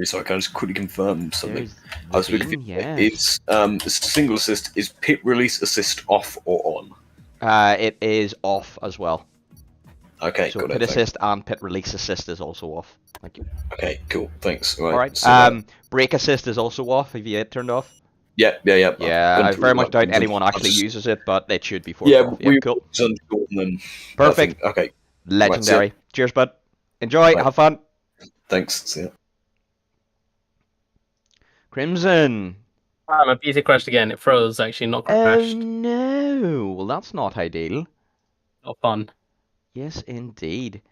So I can just quickly confirm something. There's I was the looking. beam, yeah. It's single assist. Is pit release assist off or on? It is off as well. Okay, So got pit it. assist and pit release assist is also off. Thank you. Okay, cool. Thanks. All right. So, Brake assist is also off. Have you it turned off? yeah. I've Yeah, gone I through very all much my doubt buttons and anyone I've actually just uses it, but it should be forced yeah. off. Yep, cool. And then Perfect. Okay. Legendary. Right, Cheers, bud. Enjoy. Right. Have fun. Thanks. See ya. Crimson. My PC crashed again. It froze, actually, not Oh crashed. no. Well, that's not ideal. Not fun. Yes, indeed.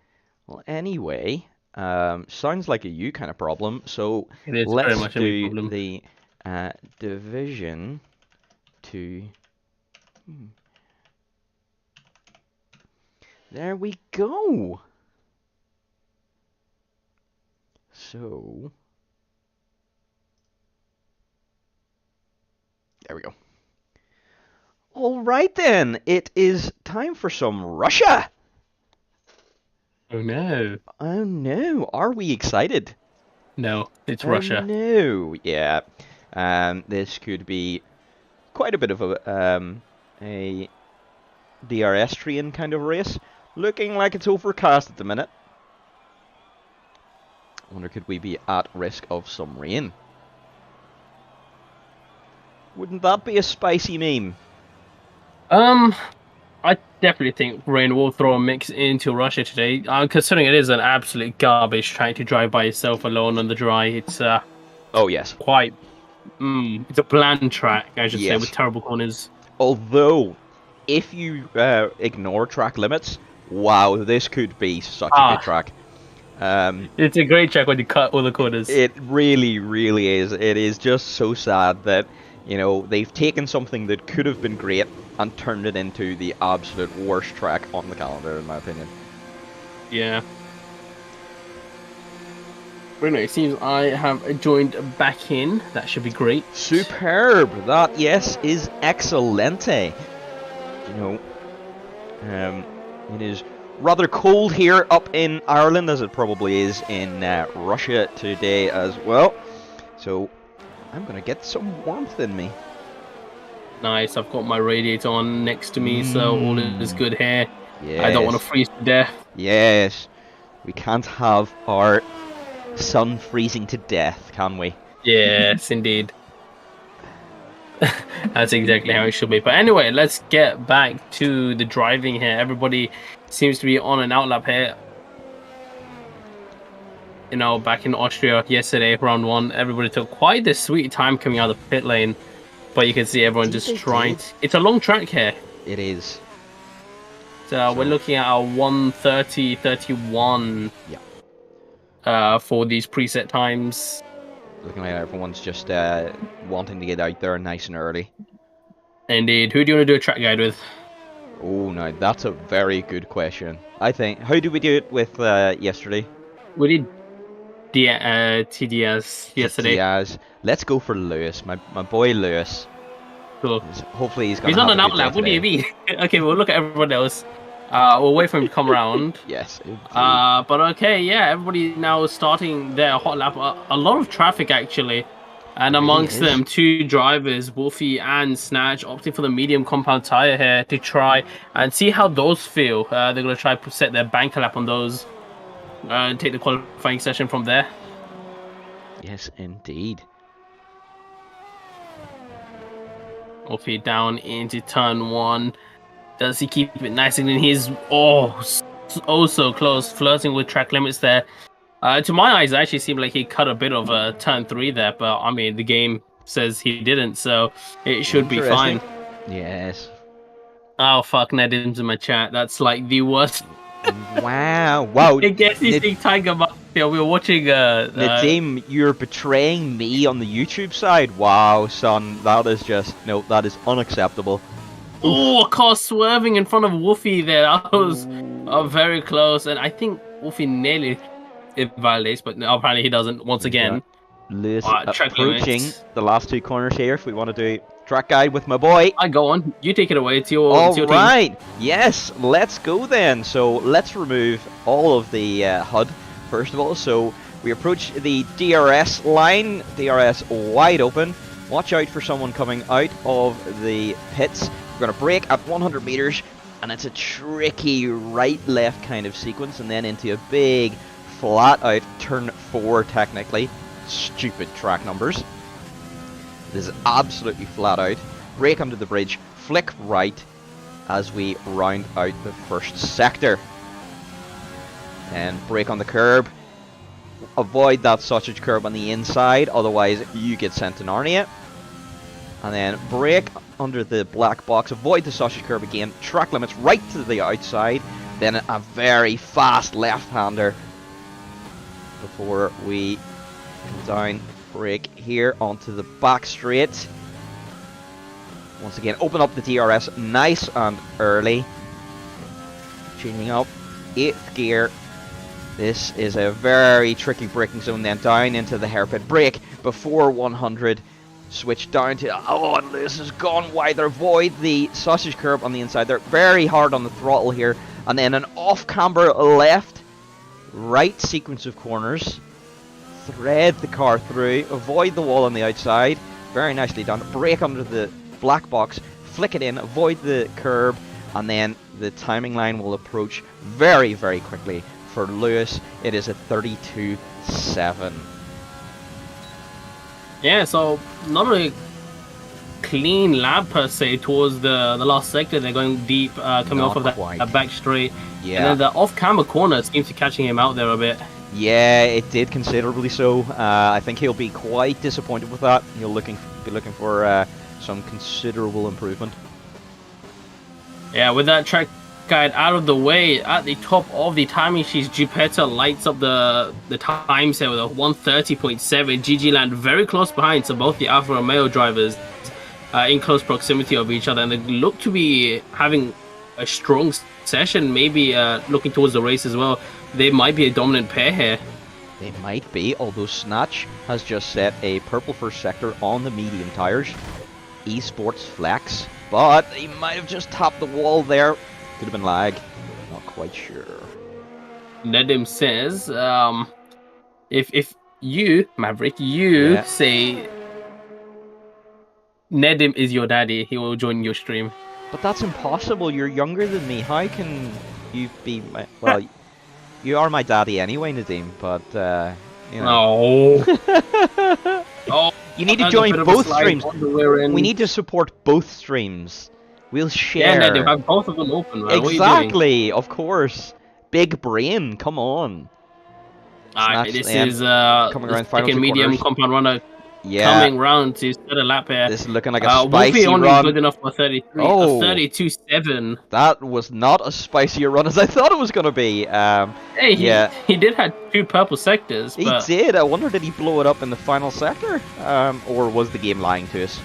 Well, anyway, sounds like a you kind of problem. So It is very let's much a me do problem. the division to. There we go. So there we go. All right then, it is time for some Russia. Oh no. Oh no, are we excited? No, it's Oh Russia. no, yeah. This could be quite a bit of a DRS train kind of race. Looking like it's overcast at the minute. I wonder, could we be at risk of some rain? Wouldn't that be a spicy meme? I definitely think rain will throw a mix into Russia today. Considering it is an absolute garbage track to drive by yourself alone on the dry. It's Oh yes, quite. It's a bland track, I should say, Yes. with terrible corners. although if you ignore track limits, wow, this could be such a good track. It's a great track when you cut all the corners. It really, really is. It is just so sad that, you know, they've taken something that could have been great and turned it into the absolute worst track on the calendar, in my opinion. Yeah. Bruno, it seems I have joined back in. That should be great. Superb! That, yes, is excelente. You know, it is rather cold here up in Ireland, as it probably is in Russia today as well. So, I'm going to get some warmth in me. Nice, I've got my radiator on next to me, so all is good here. Yes. I don't want to freeze to death. Yes. We can't have our sun freezing to death, can we? Yes, indeed. That's exactly how it should be. But anyway, let's get back to the driving here. Everybody seems to be on an outlap here. You know, back in Austria yesterday, round one, everybody took quite the sweet time coming out of the pit lane. But you can see everyone just trying. It's a long track here. It is. So we're looking at a 1:30:31. Yeah. For these preset times. Looking like everyone's just wanting to get out there nice and early. Indeed. Who do you want to do a track guide with? Oh, now that's a very good question. I think. How did we do it with yesterday? We did TDS yesterday. Diaz. Let's go for Lewis, my boy Lewis. Cool. Hopefully he's gonna. He's not have an a good day outlap. What do you today. mean? Okay, we'll look at everyone else. We'll wait for him to come around. Yes. Indeed. But okay, yeah, everybody now starting their hot lap. A lot of traffic actually, and amongst them, two drivers, Wolfie and Snatch, opting for the medium compound tire here to try and see how those feel. They're gonna try to set their banker lap on those and take the qualifying session from there. Yes, indeed. Wolfie down into turn one. Does he keep it nice and clean? He's so close, flirting with track limits there. To my eyes, it actually seemed like he cut a bit of a turn three there, but I mean, the game says he didn't, so it should be fine. Yes. Oh fuck, Nedim's in my chat. That's like the worst. Wow. I guess you think Tiger Mafia. We were watching. Nadim, you're betraying me on the YouTube side. Wow, son, that is just that is unacceptable. Oh, a car swerving in front of Wolfie there. That was very close, and I think Wolfie nearly invalidates, but no, apparently he doesn't. Once again, Lewis track approaching limits. the last two corners here. If we want to do track guide with my boy. I go on. You take it away. It's your, All it's your right. Yes, let's go then. So let's remove all of the HUD first of all. So We approach the DRS line. DRS wide open. Watch out for someone coming out of the pits. We're going to brake at 100 meters, and it's a tricky right-left kind of sequence, and then into a big flat-out turn 4 technically. Stupid track numbers. This is absolutely flat out. Brake under the bridge, flick right as we round out the first sector. And brake on the curb. Avoid that sausage curb on the inside, otherwise you get sent to Narnia. And then brake under the black box, avoid the sausage curb again, track limits right to the outside, then a very fast left-hander before we come down, brake here onto the back straight. Once again, open up the DRS nice and early. Tuning up, 8th gear. This is a very tricky braking zone, then down into the hairpin. Brake before 100. Switch down to, oh, and Lewis has gone wider. Avoid the sausage curb on the inside. They're very hard on the throttle here. And then an off-camber left, right sequence of corners. Thread the car through. Avoid the wall on the outside. Very nicely done. Brake under the black box. Flick it in. Avoid the curb. And then the timing line will approach very, very quickly. For Lewis, it is a 32.7. Yeah, so not a clean lap per se towards the last sector. They're going deep, coming off of that back straight. Yeah. And then the off-camber corner seems to be catching him out there a bit. Yeah, it did considerably so. I think he'll be quite disappointed with that. He'll be looking for some considerable improvement. Yeah, with that track guide out of the way, at the top of the timing sheets, Geppetto lights up the time set with a 130.7. GG Land very close behind, so both the Alfa Romeo drivers in close proximity of each other, and they look to be having a strong session, maybe looking towards the race as well. They might be a dominant pair here. They might be, although Snatch has just set a purple first sector on the medium tires. Esports Flex, but he might have just tapped the wall there. Could have been lag. Not quite sure. Nedim says, if you, Maverick, say Nedim is your daddy, he will join your stream. But that's impossible. You're younger than me. How can you be my... Well, you are my daddy anyway, Nadim, but, you know... No. Oh, you need to join both streams. We need to support both streams. We'll share. Yeah, they have both of them open, right? Exactly, of course. Big brain, come on. Alright, this is coming around second medium compound runner coming round to set a lap here. This is looking like a spicy run. Only good enough for 33, a 32.7. That was not as spicy a run as I thought it was going to be. Hey, he did have 2 purple sectors. He did. I wonder, did he blow it up in the final sector? Or was the game lying to us?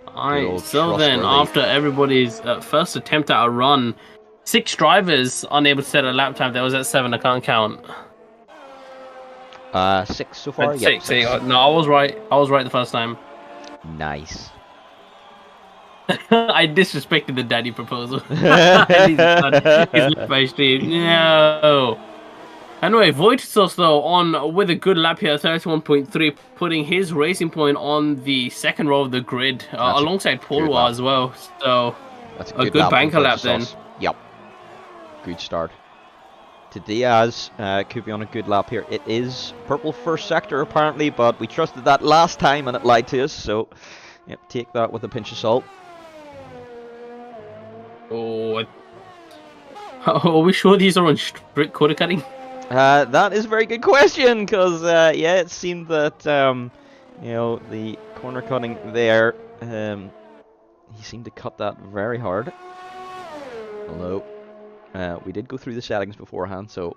Alright, so then after everybody's first attempt at a run, 6 drivers unable to set a lap time. That was at 7, I can't count. 6 so far? Yep, 6. No, I was right. I was right the first time. Nice. I disrespected the daddy proposal. He's left my stream. No. Anyway, Voitos though on with a good lap here, 31.3, putting his racing point on the second row of the grid, alongside Paul as well. So that's a good banker lap then. Yep. Good start. To Diaz, could be on a good lap here. It is purple first sector apparently, but we trusted that last time and it lied to us. So, yep, take that with a pinch of salt. Oh, are we sure these are on strict quarter cutting? That is a very good question, because yeah, it seemed that you know, the corner cutting there, he seemed to cut that very hard. Although we did go through the settings beforehand, so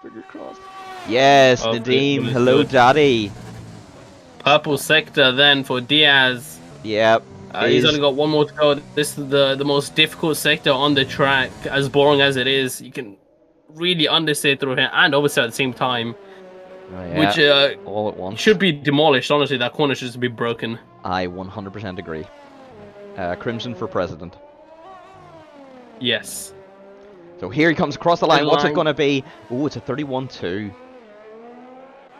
fingers crossed. Yes, Nadim, hello, daddy. Purple sector then for Diaz. Yep. He's only got one more to go. This is the most difficult sector on the track. As boring as it is, you can really understeer through here and oversteer at the same time. Oh, yeah. Which all at once should be demolished. Honestly, that corner should just be broken. I 100% agree. Crimson for president. Yes. So here he comes across the line. What's it going to be? Oh, it's a 31-2.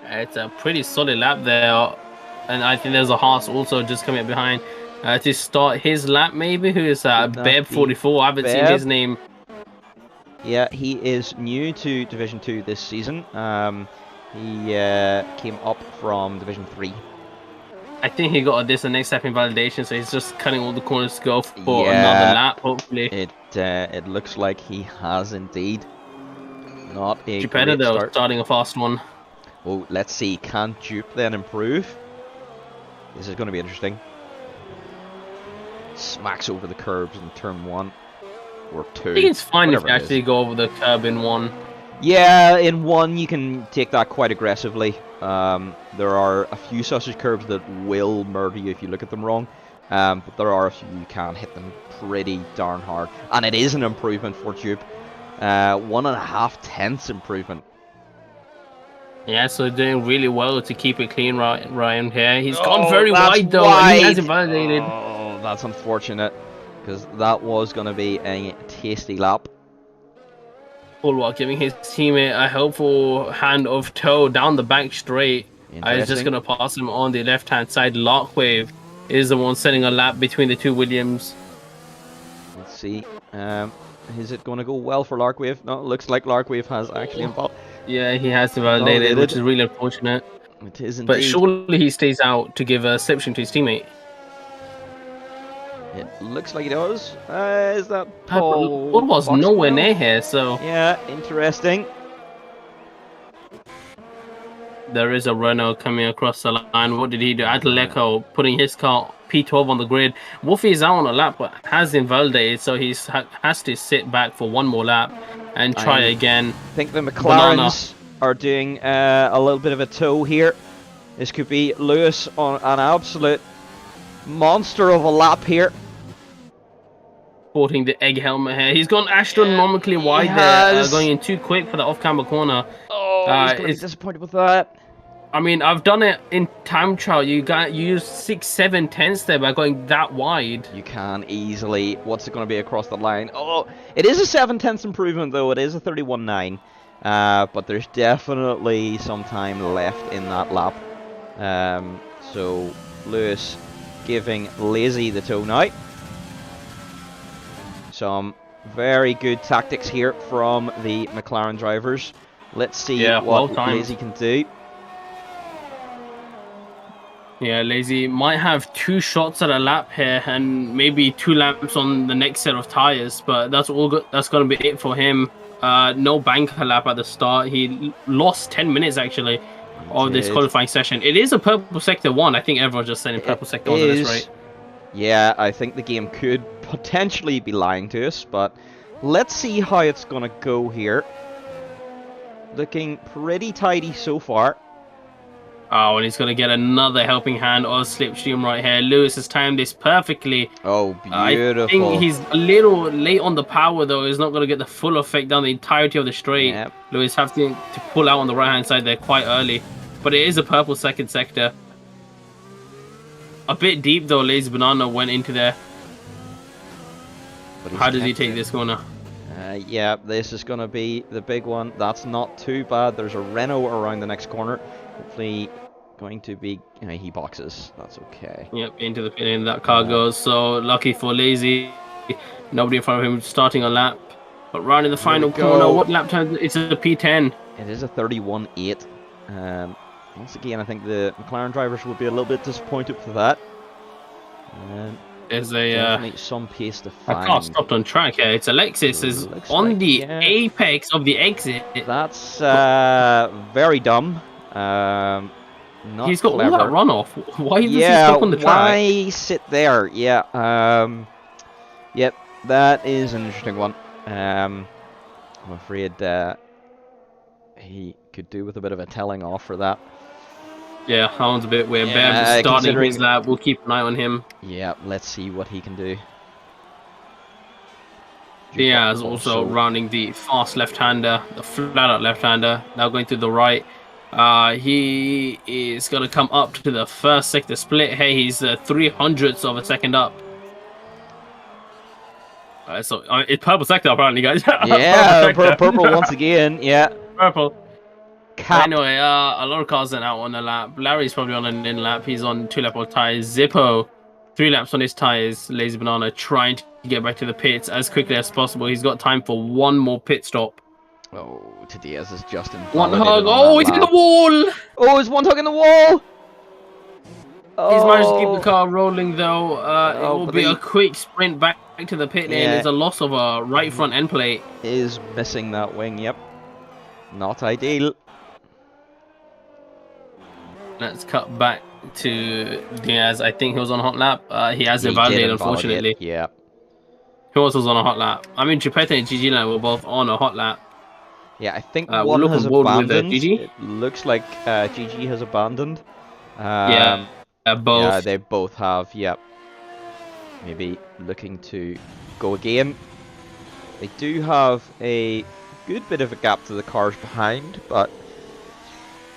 It's a pretty solid lap there. And I think there's a Haas also just coming up behind to start his lap, maybe. Who is that? Beb44. I haven't seen his name. Yeah, he is new to Division 2 this season. He came up from Division 3. I think he got this the next step in validation, so he's just cutting all the corners to go for another lap, hopefully. It looks like he has indeed. Not a Geppetto, though, start. starting a fast one. Oh, let's see. Can Dupe then improve? This is going to be interesting. Smacks over the curbs in turn 1 or 2. I think it's fine if you actually go over the curb in 1. Yeah, in 1 you can take that quite aggressively. There are a few sausage curbs that will murder you if you look at them wrong. But there are a few you can hit them pretty darn hard. And it is an improvement for Dupe. 1.5 tenths improvement. Yeah, so doing really well to keep it clean right here. He's gone very wide though, wide. and he hasn't validated. Oh, that's unfortunate, because that was going to be a tasty lap. All while giving his teammate a helpful hand of toe down the back straight. I was just going to pass him on the left-hand side. Larkwave is the one setting a lap between the two Williams. Let's see. Is it going to go well for Larkwave? No, it looks like Larkwave has actually involved. Yeah, he has to validate it, which is really unfortunate. It is indeed. But surely he stays out to give a slipstream to his teammate. It looks like he does. Is that Paul? Paul was nowhere near here, so... Yeah, interesting. There is a Renault coming across the line. What did he do? Adeleco putting his car P12 on the grid. Wolfie is out on a lap, but has invalidated, so he has to sit back for one more lap and try again. I think the McLarens are doing a little bit of a tow here. This could be Lewis on an absolute monster of a lap here. Sporting the egg helmet here. He's gone astronomically wide there, going in too quick for the off-camber corner. Oh, he's going to be disappointed with that. I mean, I've done it in time trial. You use 6-7 tenths there by going that wide. You can easily. What's it going to be across the line? Oh, it is a 7 tenths improvement though. It is a 31.9. But there's definitely some time left in that lap. So Lewis giving Lazy the tow now. Some very good tactics here from the McLaren drivers. Let's see what Lazy can do. Yeah, Lazy might have 2 shots at a lap here and maybe 2 laps on the next set of tires, but that's all good. That's going to be it for him. No banker lap at the start. He lost 10 minutes actually of this qualifying session. It is a purple sector 1. I think everyone's just saying purple sector 1 at this rate. Yeah, I think the game could potentially be lying to us, but let's see how it's going to go here. Looking pretty tidy so far. Oh, and he's going to get another helping hand on slipstream right here. Lewis has timed this perfectly. Oh, beautiful. I think he's a little late on the power, though. He's not going to get the full effect down the entirety of the straight. Yep. Lewis has to pull out on the right-hand side there quite early. But it is a purple second sector. A bit deep, though. Lazy Banana went into there. How does he take this corner? Yeah, this is going to be the big one. That's not too bad. There's a Renault around the next corner. Hopefully going to be... he boxes. That's okay. Yep, into the pit and that car goes. So lucky for Lazy. Nobody in front of him starting a lap. But round in the final corner, what lap time? It's a P10. It is a 31.8. Once again, I think the McLaren drivers will be a little bit disappointed for that. There's definitely some pace to find. A car stopped on track here. It's Alexis is on the apex of the exit. That's very dumb. He's got all that runoff. Why is he stuck on the track? Why sit there? Yeah. Yep. That is an interesting one. I'm afraid he could do with a bit of a telling off for that. Yeah, that one's a bit weird. Bev is starting his lap. We'll keep an eye on him. Yeah, let's see what he can do. Diaz also rounding the fast left-hander, the flat-out left-hander. Now going to the right. He is going to come up to the first sector split. Hey, he's 300ths of a second up. So it's purple sector apparently, guys. Yeah, Purple sector. purple once again. Yeah. Purple. Cap. Anyway, a lot of cars are out on the lap. Larry's probably on an in lap. He's on 2-lap tires. Zippo, 3 laps on his tires. Lazy Banana trying to get back to the pits as quickly as possible. He's got time for one more pit stop. Oh, Tadias is just in. One hug. Oh, he's in the wall. Oh, there's one hug in the wall. Oh. He's managed to keep the car rolling though. It will but be a quick sprint back to the pit lane. Yeah. It's a loss of a right front end plate. Is missing that wing. Yep. Not ideal. Let's cut back to Diaz. I think he was on a hot lap. He has He invalidated, did unfortunately. invalidate, yeah. Who else was on a hot lap? I mean, Geppetto and GG Land were both on a hot lap. Yeah, I think we'll one look has on board with, abandoned. GG. It looks like GG has abandoned. Yeah, both. Yeah, they both have. Yep. Maybe looking to go again. They do have a good bit of a gap to the cars behind, but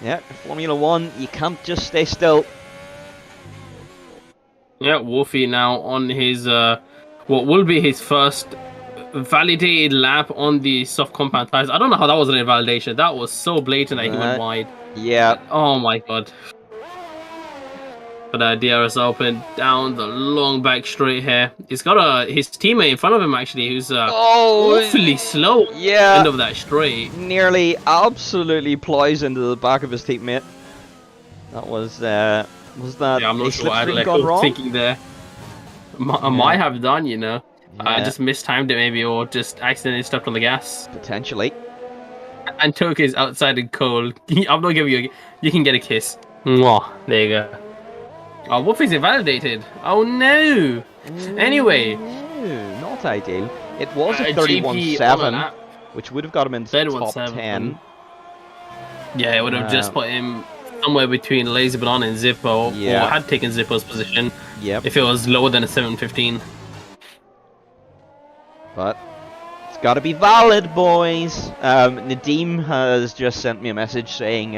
yeah, Formula 1, you can't just stay still. Yeah, Wolfie now on his what will be his first validated lap on the soft compound tires. I don't know how that was an invalidation. That was so blatant that he went wide. Yeah. Oh my god. But DRS open down the long back straight here. He's got his teammate in front of him actually, who's awfully slow. Yeah. End of that straight. Nearly absolutely plows into the back of his teammate. That was that Yeah, I'm not sure what slipstream Adelaide gone was wrong? thinking there. I might have done, you know. I just mistimed it maybe, or just accidentally stepped on the gas. Potentially. And Toke is outside and cold. I'm not giving you you can get a kiss. Mwah. There you go. Oh, Wolfie's invalidated. Oh no. Anyway. No, not ideal. It was a GP 31.7, which would have got him into the top 31.7. 10. Yeah, it would have just put him somewhere between Lazy Banana and Zippo, or had taken Zippo's position. Yep. If it was lower than a 7:15. But it's got to be valid, boys. Nadeem has just sent me a message saying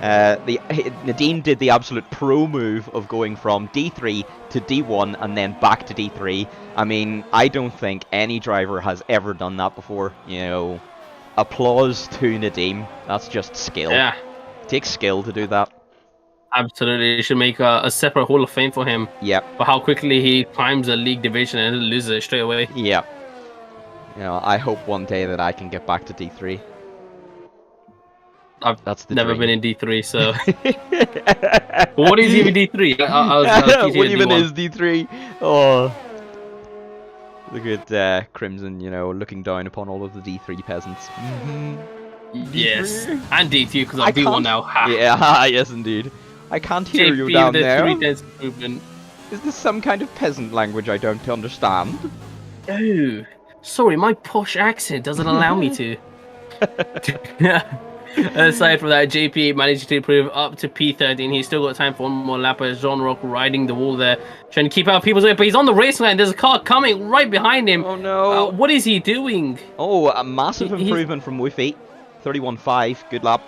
Nadeem did the absolute pro move of going from D3 to D1 and then back to D3. I mean, I don't think any driver has ever done that before. You know, applause to Nadeem. That's just skill. Yeah. It takes skill to do that. Absolutely, it should make a separate Hall of Fame for him. Yep. For how quickly he climbs a league division and loses it straight away. Yep. You know, I hope one day that I can get back to D3. I've never been in D3, so. What is even D3? I was what even is D3? Oh. Look at Crimson, you know, looking down upon all of the D3 peasants. Yes, and D2 because I'm D1 now. Ha. Yeah, yes indeed. I can't hear you down there. Is this some kind of peasant language I don't understand? Oh, sorry, my posh accent doesn't allow me to. Aside from that, JP managed to improve up to P13. He's still got time for one more lap as Jean Rock riding the wall there, trying to keep out people's way, but he's on the race line. There's a car coming right behind him. Oh no. What is he doing? Oh, a massive improvement from Woofy. 31.5, good lap.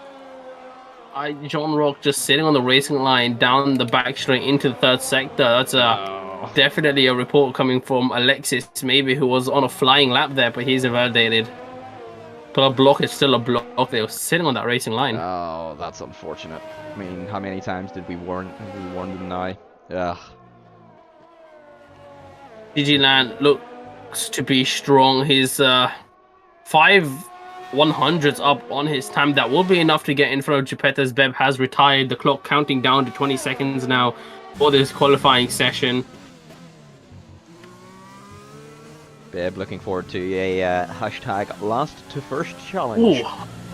Jean Rock just sitting on the racing line down the back straight into the third sector. That's definitely a report coming from Alexis, maybe, who was on a flying lap there, but he's invalidated. But a block is still a block. They were sitting on that racing line. Oh, that's unfortunate. I mean, how many times did we warn them now? Ugh. GG Land looks to be strong. He's 5/100s up on his time. That will be enough to get in front of Geppetto's. Beb has retired. The clock counting down to 20 seconds now for this qualifying session. Beb looking forward to a hashtag last to first challenge. Ooh,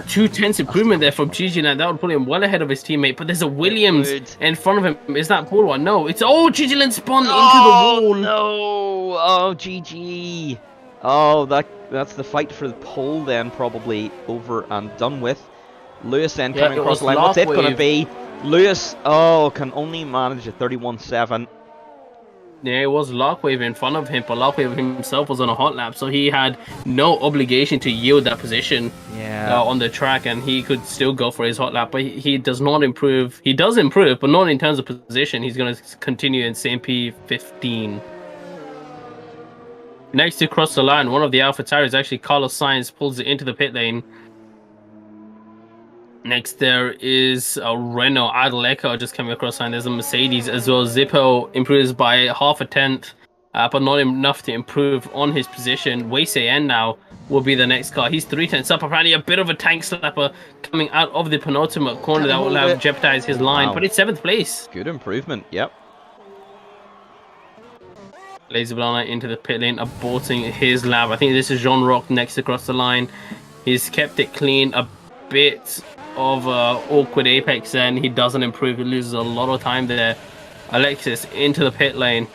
2/10 improvement there from GG Land. That would put him well ahead of his teammate. But there's a Williams in front of him. Is that Paul one? No, it's GG Land spun into the wall. No! Oh, GG. Oh, that's the fight for the pole then, probably over and done with. Lewis then coming across the line. What's it going to be? Lewis, can only manage a 31.7. Yeah, it was Lockwave in front of him, but Lockwave himself was on a hot lap, so he had no obligation to yield that position on the track, and he could still go for his hot lap, but he does not improve. He does improve, but not in terms of position. He's going to continue in same P15. Next to cross the line, one of the AlphaTauris, actually Carlos Sainz, pulls it into the pit lane. Next there is a Renault. Adeleco just coming across line. There's a Mercedes as well. Zippo improves by half a tenth, but not enough to improve on his position. Waysayan now will be the next car. He's 3/10 up. Apparently a bit of a tank slapper coming out of the penultimate corner that will have jeopardized his line. But it's 7th place. Good improvement, yep. Lazy Banana into the pit lane, aborting his lap. I think this is Jean Rock next across the line. He's kept it clean. A bit of awkward apex then. He doesn't improve. He loses a lot of time there. Alexis into the pit lane.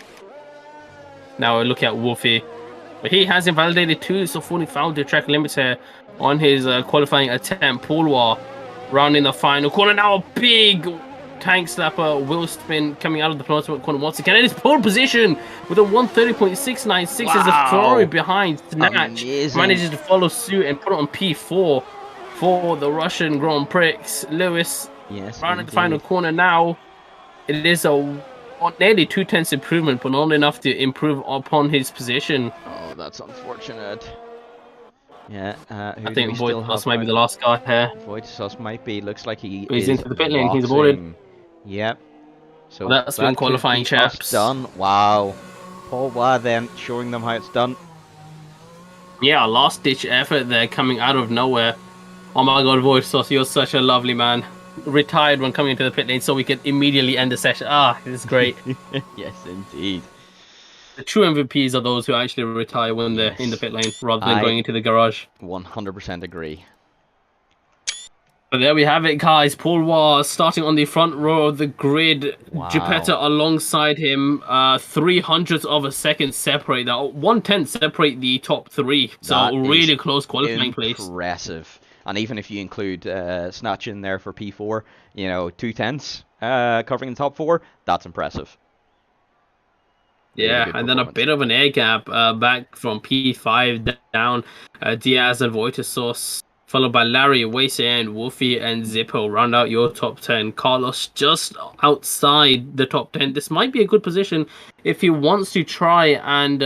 Now we're looking at Wolfie. But he has invalidated 2, so 40 fouled the track limiter on his qualifying attempt. Poulwar rounding the final corner. Now a big tank slapper wheel spin coming out of the penultimate corner once again. And it's pole position with a 130.696 as a Ferrari behind. Snatch manages to follow suit and put it on P4 for the Russian Grand Prix. Lewis rounding the final corner now. It is a nearly 2/10 improvement, but not enough to improve upon his position. Oh, that's unfortunate. Yeah, I think Voitos might be the last guy here. Voitos might be. Looks like he's into the pit lane. He's aborted. Yep. So well, that's been qualifying, chaps. Done. Wow. Paul Wah then showing them how it's done. Yeah, last ditch effort there coming out of nowhere. Oh my god, Voitos, you're such a lovely man. Retired when coming into the pit lane so we could immediately end the session. Ah, it's great. Yes, indeed. The true MVPs are those who actually retire when they're in the pit lane rather than going into the garage. 100% agree. But there we have it, guys. Paul Wah starting on the front row of the grid. Wow. Geppetta alongside him. 300ths of a second separate. 1/10 separate the top 3. So that really close qualifying place. Impressive. And even if you include Snatch in there for P4, you know, 2/10 covering the top 4, that's impressive. Yeah, and then a bit of an air gap back from P5 down. Diaz and Voitos, followed by Larry, Waysayan, Wolfie, and Zippo. Round out your top 10. Carlos just outside the top 10. This might be a good position if he wants to try and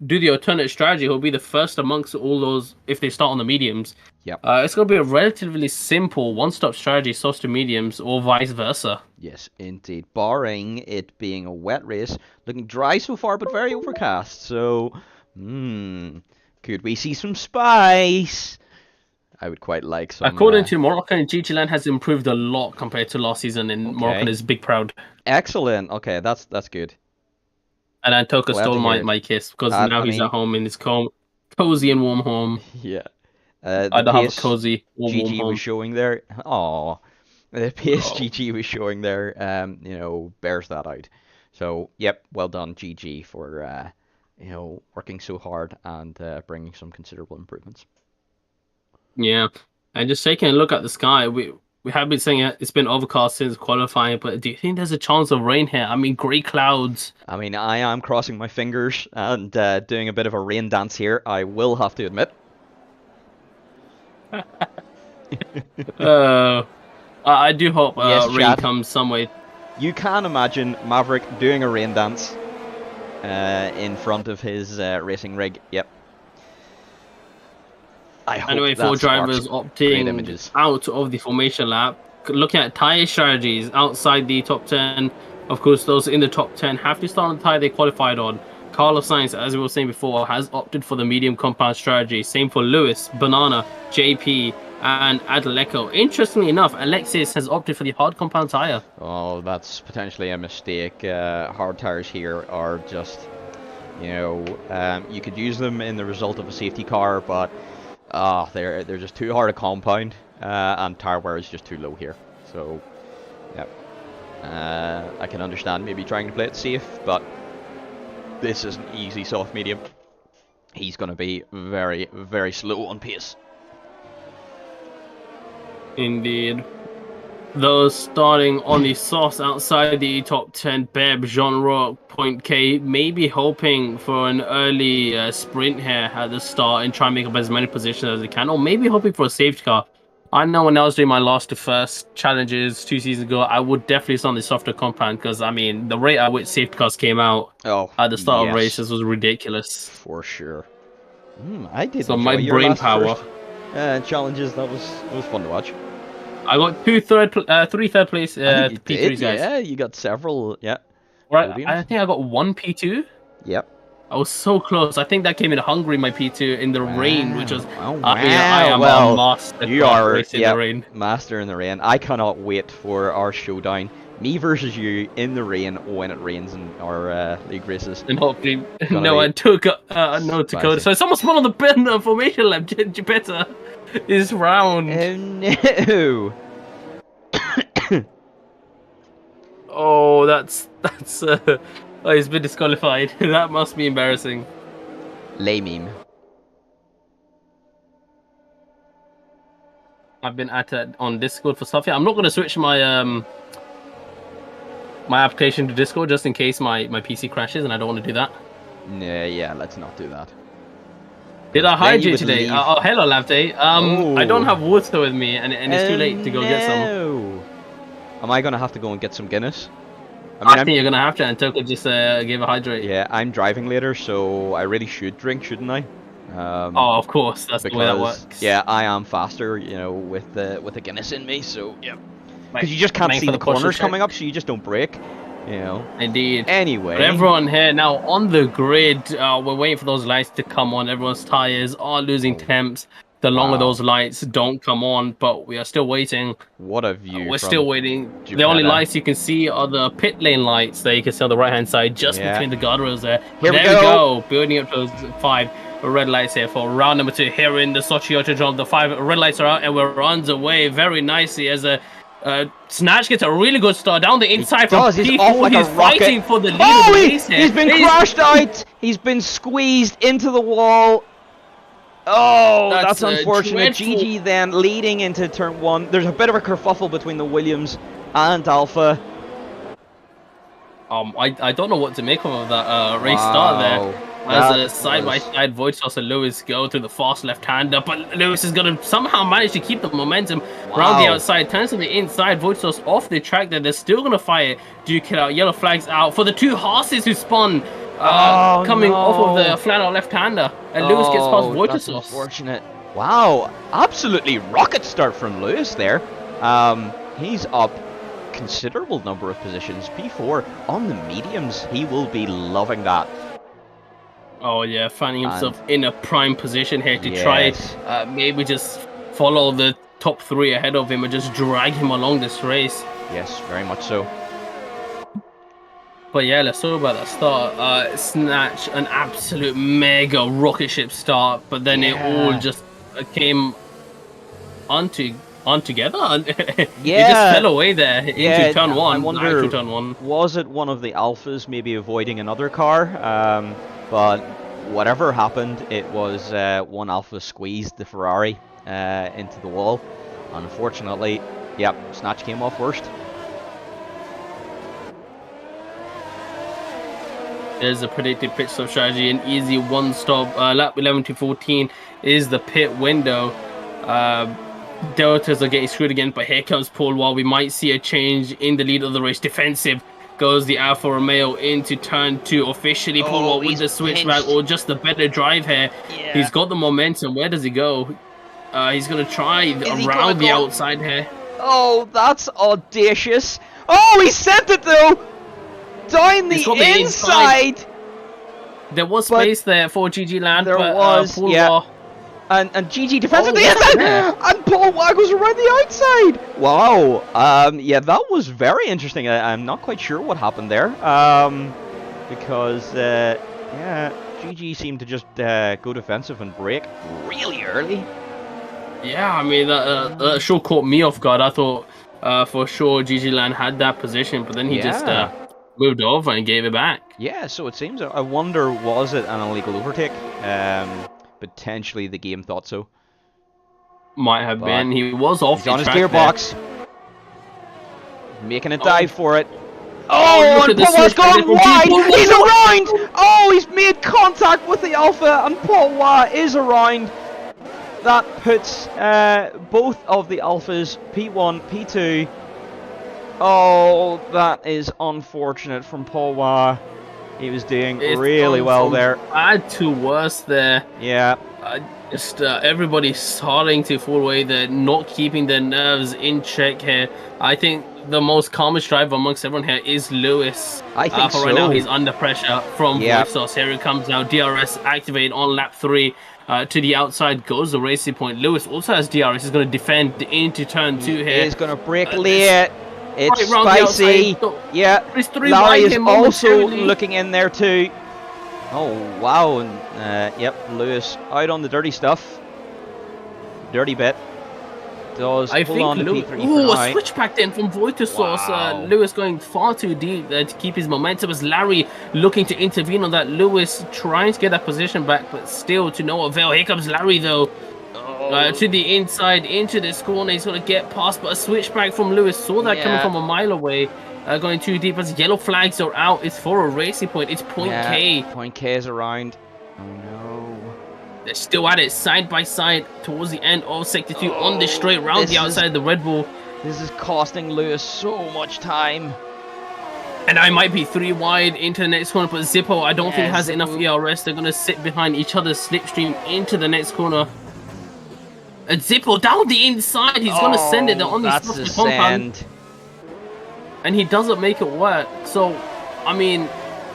do the alternate strategy. He'll be the first amongst all those if they start on the mediums. Yep. It's going to be a relatively simple one-stop strategy, sauce to mediums, or vice versa. Yes, indeed. Barring it being a wet race, looking dry so far, but very overcast. So, could we see some spice? I would quite like some. According to Moroccan, GG Land has improved a lot compared to last season, and Moroccan is big proud. Excellent. Okay, that's good. And Antoka stole my kiss because now he's at home in his cozy and warm home. Yeah. I don't have a cozy warm GG home. was showing there. Aww. The pace GG was showing there, you know, bears that out. So, yep, well done, GG, for, you know, working so hard and bringing some considerable improvements. Yeah. And just taking a look at the sky, we have been saying it's been overcast since qualifying, but do you think there's a chance of rain here? I mean, grey clouds. I mean, I am crossing my fingers and doing a bit of a rain dance here, I will have to admit. I do hope yes, rain comes some way. You can imagine Maverick doing a rain dance in front of his racing rig. Yep. Anyway, 4 drivers opting out of the formation lap. Looking at tyre strategies outside the top 10. Of course, those in the top 10 have to start on the tyre they qualified on. Carlos Sainz, as we were saying before, has opted for the medium compound strategy. Same for Lewis, Banana, JP, and Adeleco. Interestingly enough, Alexis has opted for the hard compound tyre. Oh, that's potentially a mistake. Hard tyres here are just, you know, you could use them in the result of a safety car, but they're just too hard to compound, and tyre wear is just too low here. So, yeah, I can understand maybe trying to play it safe, but this is an easy soft medium. He's going to be very, very slow on pace. Indeed. Those starting on the sauce outside the top 10, Beb, Jean-Roch, Point K, maybe hoping for an early sprint here at the start and try and make up as many positions as they can, or maybe hoping for a safety car. I know when I was doing my last to first challenges 2 seasons ago, I would definitely start on the softer compound because I mean the rate at which safety cars came out at the start of races was ridiculous. For sure. I did So enjoy my your brain last power. challenges. It was fun to watch. I got three third place I think you P3s, did, guys. yeah. You got several, yeah. Right, podiums. I think I got one P2. Yep. I was so close. I think that came in Hungary, my P2, in the rain, which was. Oh, I mean, I am a master. You are racing in the rain. master in the rain. I cannot wait for our showdown. Me versus you in the rain when it rains in our league races. And hopefully, no, I took no Dakota. So someone spun on the bend formation lap. Geppetta is round. Oh no! Oh, that's. Oh, he's been disqualified. That must be embarrassing. Lame. I've been at it on Discord for stuff. Yeah, I'm not going to switch my my application to Discord just in case my PC crashes, and I don't want to do that. Yeah, let's not do that. Did I hide you today? Oh, hello, Lavday. I don't have water with me, and it's too late to go get some. Am I gonna have to go and get some Guinness? I think you're gonna have to, and Toka just gave a hydrate. Yeah, I'm driving later, so I really should drink, shouldn't I? Oh, of course, that's the way that works. Yeah, I am faster, you know, with the Guinness in me, so yeah. Because you just can't see the corners coming up, so you just don't brake, you know. Indeed. Anyway. But everyone here now on the grid, we're waiting for those lights to come on. Everyone's tires are losing temps. The longer those lights don't come on, but we are still waiting. What a view. We're still waiting. The only lights you can see are the pit lane lights that you can see on the right hand side, just between the guardrails there. Here we go. Building up those 5 red lights here for round number 2 here in the Sochi Autodrome. The 5 red lights are out, and we're on the way very nicely as a Snatch gets a really good start down the inside from P4. He's fighting for the lead of the race here. He's been crashed out. He's been squeezed into the wall. Oh, that's unfortunate. GG then leading into turn 1. There's a bit of a kerfuffle between the Williams and Alpha. I don't know what to make of that race start there. As a side-by-side Wojciech and Lewis go through the fast left-hander, but Lewis is going to somehow manage to keep the momentum around the outside, turns to the inside. Wojciech's off the track there. They're still going to fire Duke it out. Yellow flags out for the 2 horses who spun. Coming off of the flat-out left-hander, and Lewis gets past Wojciech. That's unfortunate. Wow, absolutely rocket start from Lewis there. He's up considerable number of positions. P4 on the mediums. He will be loving that. Oh yeah, finding himself in a prime position here to try maybe just follow the top 3 ahead of him and just drag him along this race. Yes, very much so. But yeah, let's talk about that start. Snatch, an absolute mega rocket ship start, but then it all just came on together. It just fell away there into turn 1. I wonder, was it one of the Alphas maybe avoiding another car? But whatever happened, it was one Alpha squeezed the Ferrari into the wall. Unfortunately, Snatch came off worst. There's a predicted pit stop strategy, an easy 1 stop. Lap 11 to 14 is the pit window. Deltas are getting screwed again, but here comes Paul Wall. We might see a change in the lead of the race. Defensive goes the Alfa Romeo into turn 2 officially. Paul Wall with the switchback or just a better drive here. Yeah. He's got the momentum. Where does he go? He's going to try around the outside here. Oh, that's audacious. Oh, he sent it though! Down the inside! There was space there for GG Land. There was, Paul Wall, and GG defensive the inside, and Paul Wall goes around the outside. Wow. Yeah, that was very interesting. I'm not quite sure what happened there. Because GG seemed to just go defensive and brake really early. Yeah, I mean that sure caught me off guard. I thought for sure GG Land had that position, but then he just moved over and gave it back. Yeah, so it seems. I wonder, was it an illegal overtake? Potentially the game thought so. Might have been. He was off the on his track gearbox. There. Making a dive for it. Oh, and Paul Wall's gone wide! He's around! Oh, he's made contact with the Alpha, and Paul Wall is around. that puts both of the Alphas, P1, P2. Oh, that is unfortunate from Paul Wah. He was doing really well there. Bad to worse there. Yeah. Just everybody starting to fall away there, not keeping their nerves in check here. I think the most calmest driver amongst everyone here is Lewis. I think for so. right now, he's under pressure from Yeah. Voice Source. Here it comes now. DRS activated on lap 3. To the outside goes the racing point. Lewis also has DRS. He's going to defend into turn 2 here. He's going to break late. It's right spicy. Yeah. Larry is also looking in there too. Oh, wow. And, yep, Lewis out on the dirty stuff. Dirty bit. Does hold on to P3 Ooh, for a now. switch back then from Voice Source. Wow. Lewis going far too deep to keep his momentum as Larry looking to intervene on that. Lewis trying to get that position back, but still to no avail. Here comes Larry though. To the inside, into this corner. He's going to get past, but a switchback from Lewis. Saw that coming from a mile away. Going too deep as yellow flags are out. It's for a racing point. It's point K. Point K is around. Oh no. They're still at it side by side towards the end of Sector 2 on the straight round the outside of the Red Bull. This is costing Lewis so much time. And I might be 3 wide into the next corner, but Zippo I don't think has enough ERS. They're going to sit behind each other's slipstream into the next corner. And Zippo down the inside. He's going to send it on the compound. And he doesn't make it work. So, I mean,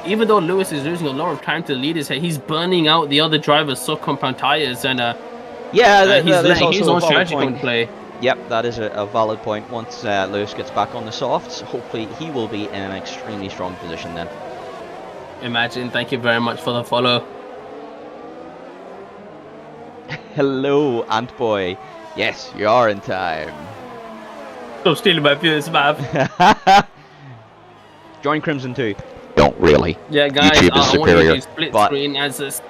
even though Lewis is losing a lot of time to the leaders here, he's burning out the other drivers' sub-compound tires. And he's letting his own strategy in play. Yep, that is a valid point. Once Lewis gets back on the softs, hopefully he will be in an extremely strong position then. Imagine. Thank you very much for the follow. Hello, Antboy. Yes, you are in time. Stop stealing my viewers, man. Join Crimson too. Don't really. Yeah, guys, YouTube is I want you superior. to split screen as this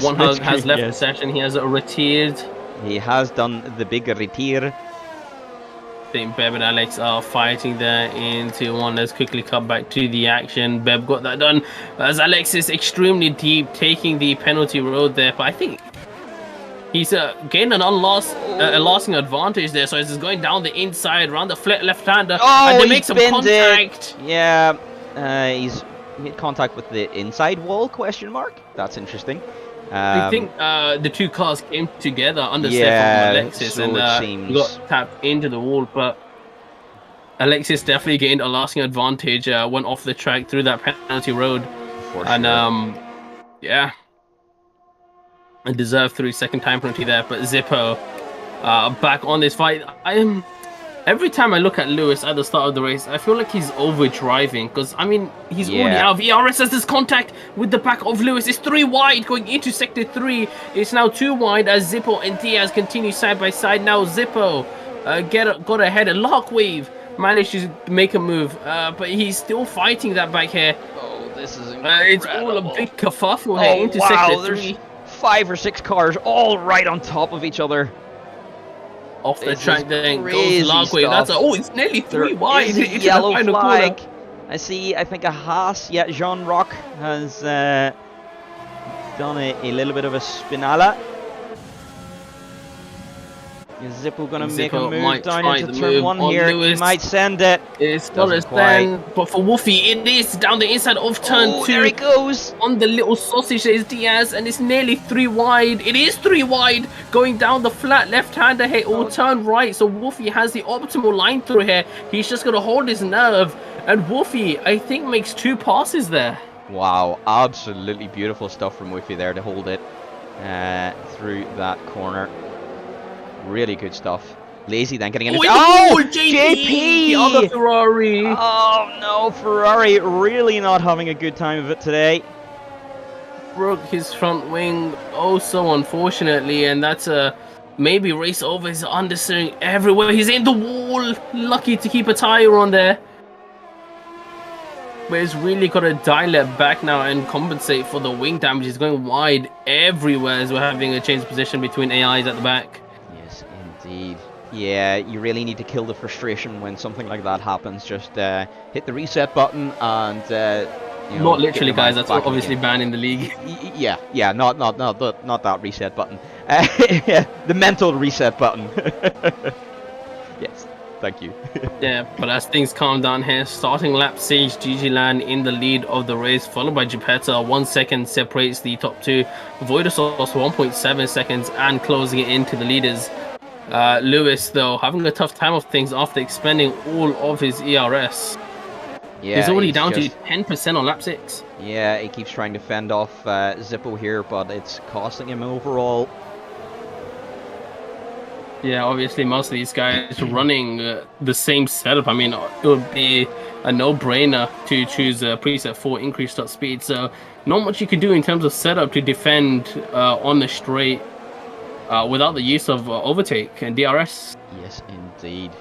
one has left the session. He has retired. He has done the big retire. I think Beb and Alex are fighting there into one. Let's quickly come back to the action. Beb got that done as Alex is extremely deep, taking the penalty road there. But I think he's gained an lasting advantage there. So he's going down the inside, around the left-hander, and they make some contact. Yeah, he's made contact with the inside wall, question mark. That's interesting. I think the two cars came together under Stefan and Alexis, so and got tapped into the wall. But Alexis definitely gained a lasting advantage. Went off the track through that penalty road, and yeah, a deserved 3-second time penalty there. But Zippo back on this fight. Every time I look at Lewis at the start of the race, I feel like he's over-driving, because, I mean, he's already out of ERS as this contact with the back of Lewis. It's 3 wide going into Sector 3. It's now 2 wide as Zippo and Diaz continue side by side. Now Zippo got ahead. A Lockwave managed to make a move, but he's still fighting that back here. Oh, this is incredible. It's all a big kerfuffle here into Sector 3. There's 5 or 6 cars all right on top of each other. Off the track then goes Lagway. That's it's nearly 3 wide. It's a yellow flag. Corner. I think a Haas. Yeah, Jean Rock has done a little bit of a spinala. Is Zippo gonna make a move down into turn 1 here? Lewis. He might send it. It's not a stand, but for Wolfie, it is down the inside of turn 2. There he goes. On the little sausage, there is Diaz, and it's nearly 3 wide. It is 3 wide, going down the flat left-hander here. Or turn right, so Wolfie has the optimal line through here. He's just gonna hold his nerve, and Wolfie, I think, makes 2 passes there. Wow, absolutely beautiful stuff from Wolfie there to hold it through that corner. Really good stuff. Lazy then getting in. JP! The other Ferrari. Oh no, Ferrari really not having a good time of it today. Broke his front wing so unfortunately, and that's maybe race over. His understeering everywhere. He's in the wall. Lucky to keep a tire on there. But he's really got to dial it back now and compensate for the wing damage. He's going wide everywhere as we're having a change position between AIs at the back. Indeed. Yeah, you really need to kill the frustration when something like that happens. Just hit the reset button and you know, Not get literally, your guys. mind That's back in the obviously game. banned in the league. Yeah, not that reset button. The mental reset button. Yes, thank you. Yeah, but as things calm down here, starting lap Sage GG Land in the lead of the race, followed by Geppetta. 1 second separates the top two. Voidosaurus 1.7 seconds and closing it into the leaders. Lewis, though, having a tough time of things after expending all of his ERS. Yeah, He's already he's down just, to 10% on lap 6. Yeah, he keeps trying to fend off Zippo here, but it's costing him overall. Yeah, obviously most of these guys running the same setup. I mean, it would be a no-brainer to choose a preset for increased top speed. So not much you can do in terms of setup to defend on the straight without the use of overtake and DRS. Yes, indeed.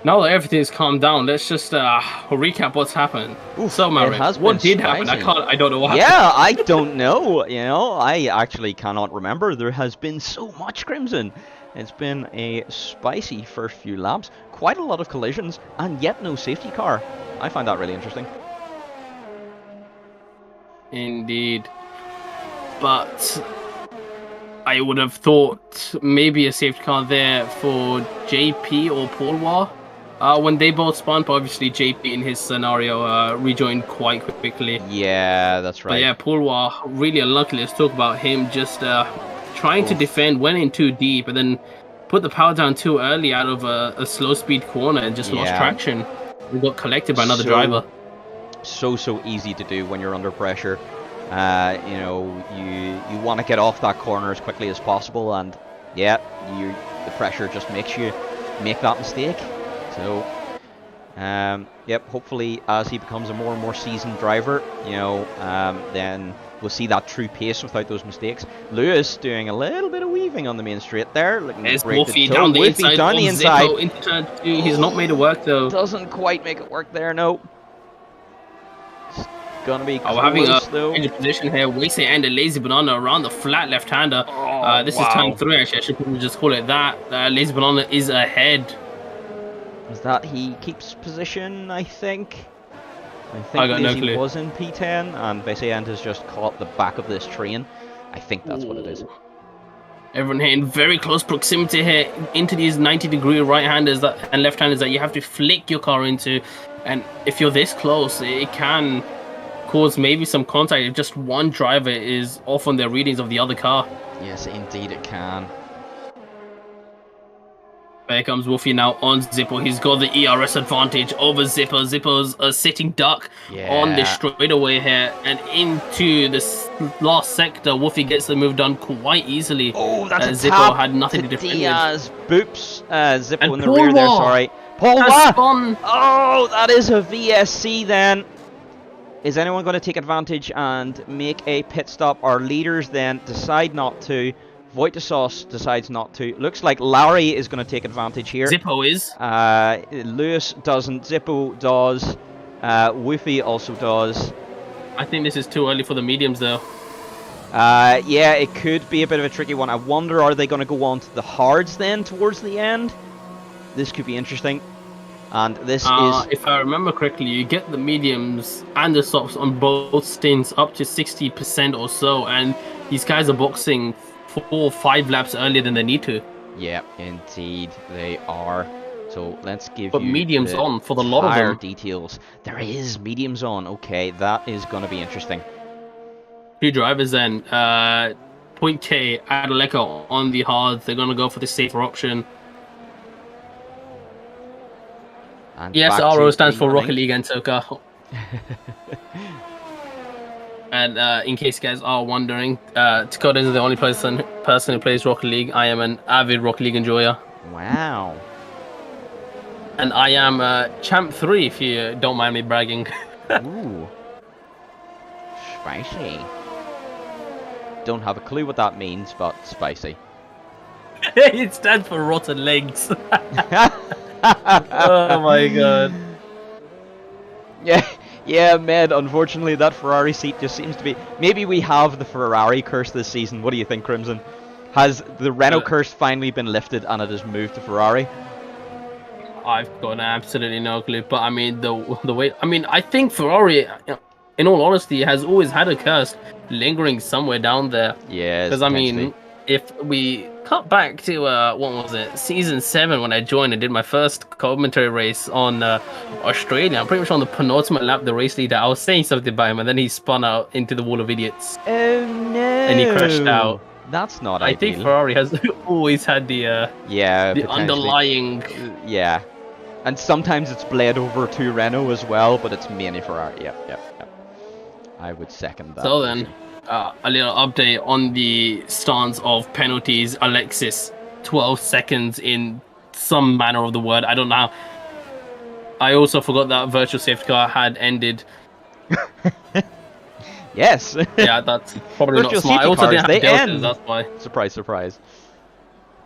Now that everything's calmed down, let's just recap what's happened. Oof, So, Marin, what did happen? I don't know what happened. Yeah, I don't know. You know, I actually cannot remember. There has been so much Crimson. It's been a spicy first few laps. Quite a lot of collisions, and yet no safety car. I find that really interesting. Indeed. But I would have thought maybe a safety car there for JP or Paul when they both spawned, but obviously JP in his scenario rejoined quite quickly. Yeah, that's right. But yeah, Paul really unlucky. Let's talk about him just trying to defend, went in too deep, and then put the power down too early out of a slow speed corner and just lost traction. We got collected by another driver. So easy to do when you're under pressure. You know, you want to get off that corner as quickly as possible, and yeah, the pressure just makes you make that mistake. So, yep, hopefully as he becomes a more and more seasoned driver, you know, then we'll see that true pace without those mistakes. Lewis doing a little bit of weaving on the main straight there. There's Wolfie down the inside. Down the inside. Zippo into turn 2. He's not made it work though. Doesn't quite make it work there, no. It's gonna be close, we're having a though. change of position here. Wasey and a Lazy Banana around the flat left-hander. This is turn 3 actually. I should probably just call it that. Lazy Banana is ahead. Is that he keeps position, I think? I got no Lazy clue. was in P10 and Vicent has just caught the back of this train. I think that's what it is. Everyone here in very close proximity here into these 90-degree right-handers and left-handers that you have to flick your car into. And if you're this close, it can cause maybe some contact if just one driver is off on their readings of the other car. Yes, indeed it can. There comes Wolfie now on Zippo. He's got the ERS advantage over Zippo. Zippo's a sitting duck on the straightaway here. And into this last sector, Wolfie gets the move done quite easily. Oh, that's a Zippo tap had nothing to to defend Diaz. Boops. Zippo and in the rear there, sorry. Paul spun. Oh, that is a VSC then. Is anyone going to take advantage and make a pit stop? Our leaders then decide not to. Voitasauce decides not to. Looks like Larry is going to take advantage here. Zippo is. Lewis doesn't. Zippo does. Woofy also does. I think this is too early for the mediums though. Yeah, it could be a bit of a tricky one. I wonder, are they going to go on to the hards then towards the end? This could be interesting. And this is... If I remember correctly, you get the mediums and the softs on both stints up to 60% or so. And these guys are boxing 4 or 5 laps earlier than they need to. Yeah, indeed they are. So let's give but you mediums the on for the lot of them. Details. There is mediums on. Okay, that is going to be interesting. 2 drivers then. Point K, Adaleka on the hards. They're going to go for the safer option. And yes, RO stands for Rocket League and Soka. And in case you guys are wondering, Dakota is the only person who plays Rocket League. I am an avid Rocket League enjoyer. Wow. And I am Champ 3, if you don't mind me bragging. Ooh. Spicy. Don't have a clue what that means, but spicy. It stands for rotten legs. Oh my god. Yeah, Med, unfortunately that Ferrari seat just seems to be... Maybe we have the Ferrari curse this season. What do you think, Crimson? Has the Renault curse finally been lifted and it has moved to Ferrari? I've got absolutely no clue. But I mean, the way, I mean, I think Ferrari, in all honesty, has always had a curse lingering somewhere down there. Yes, Because I potentially. mean, if we cut back to what was it, season 7 when I joined and did my first commentary race on Australia, I'm pretty much on the penultimate lap, the race leader. I was saying something about him, and then he spun out into the wall of idiots, Oh no! and he crashed out. That's not I think ideal. Ferrari has always had Yeah, the potentially. underlying. Yeah, and sometimes it's bled over to Renault as well, but it's mainly Ferrari. Yep. I would second that. So then, a little update on the stance of penalties. Alexis, 12 seconds in some manner of the word. I don't know. I also forgot that virtual safety car had ended. Yes. Yeah, that's probably not Virtual smart. I safety also cars, didn't they have deltas, end. that's why. Surprise, surprise.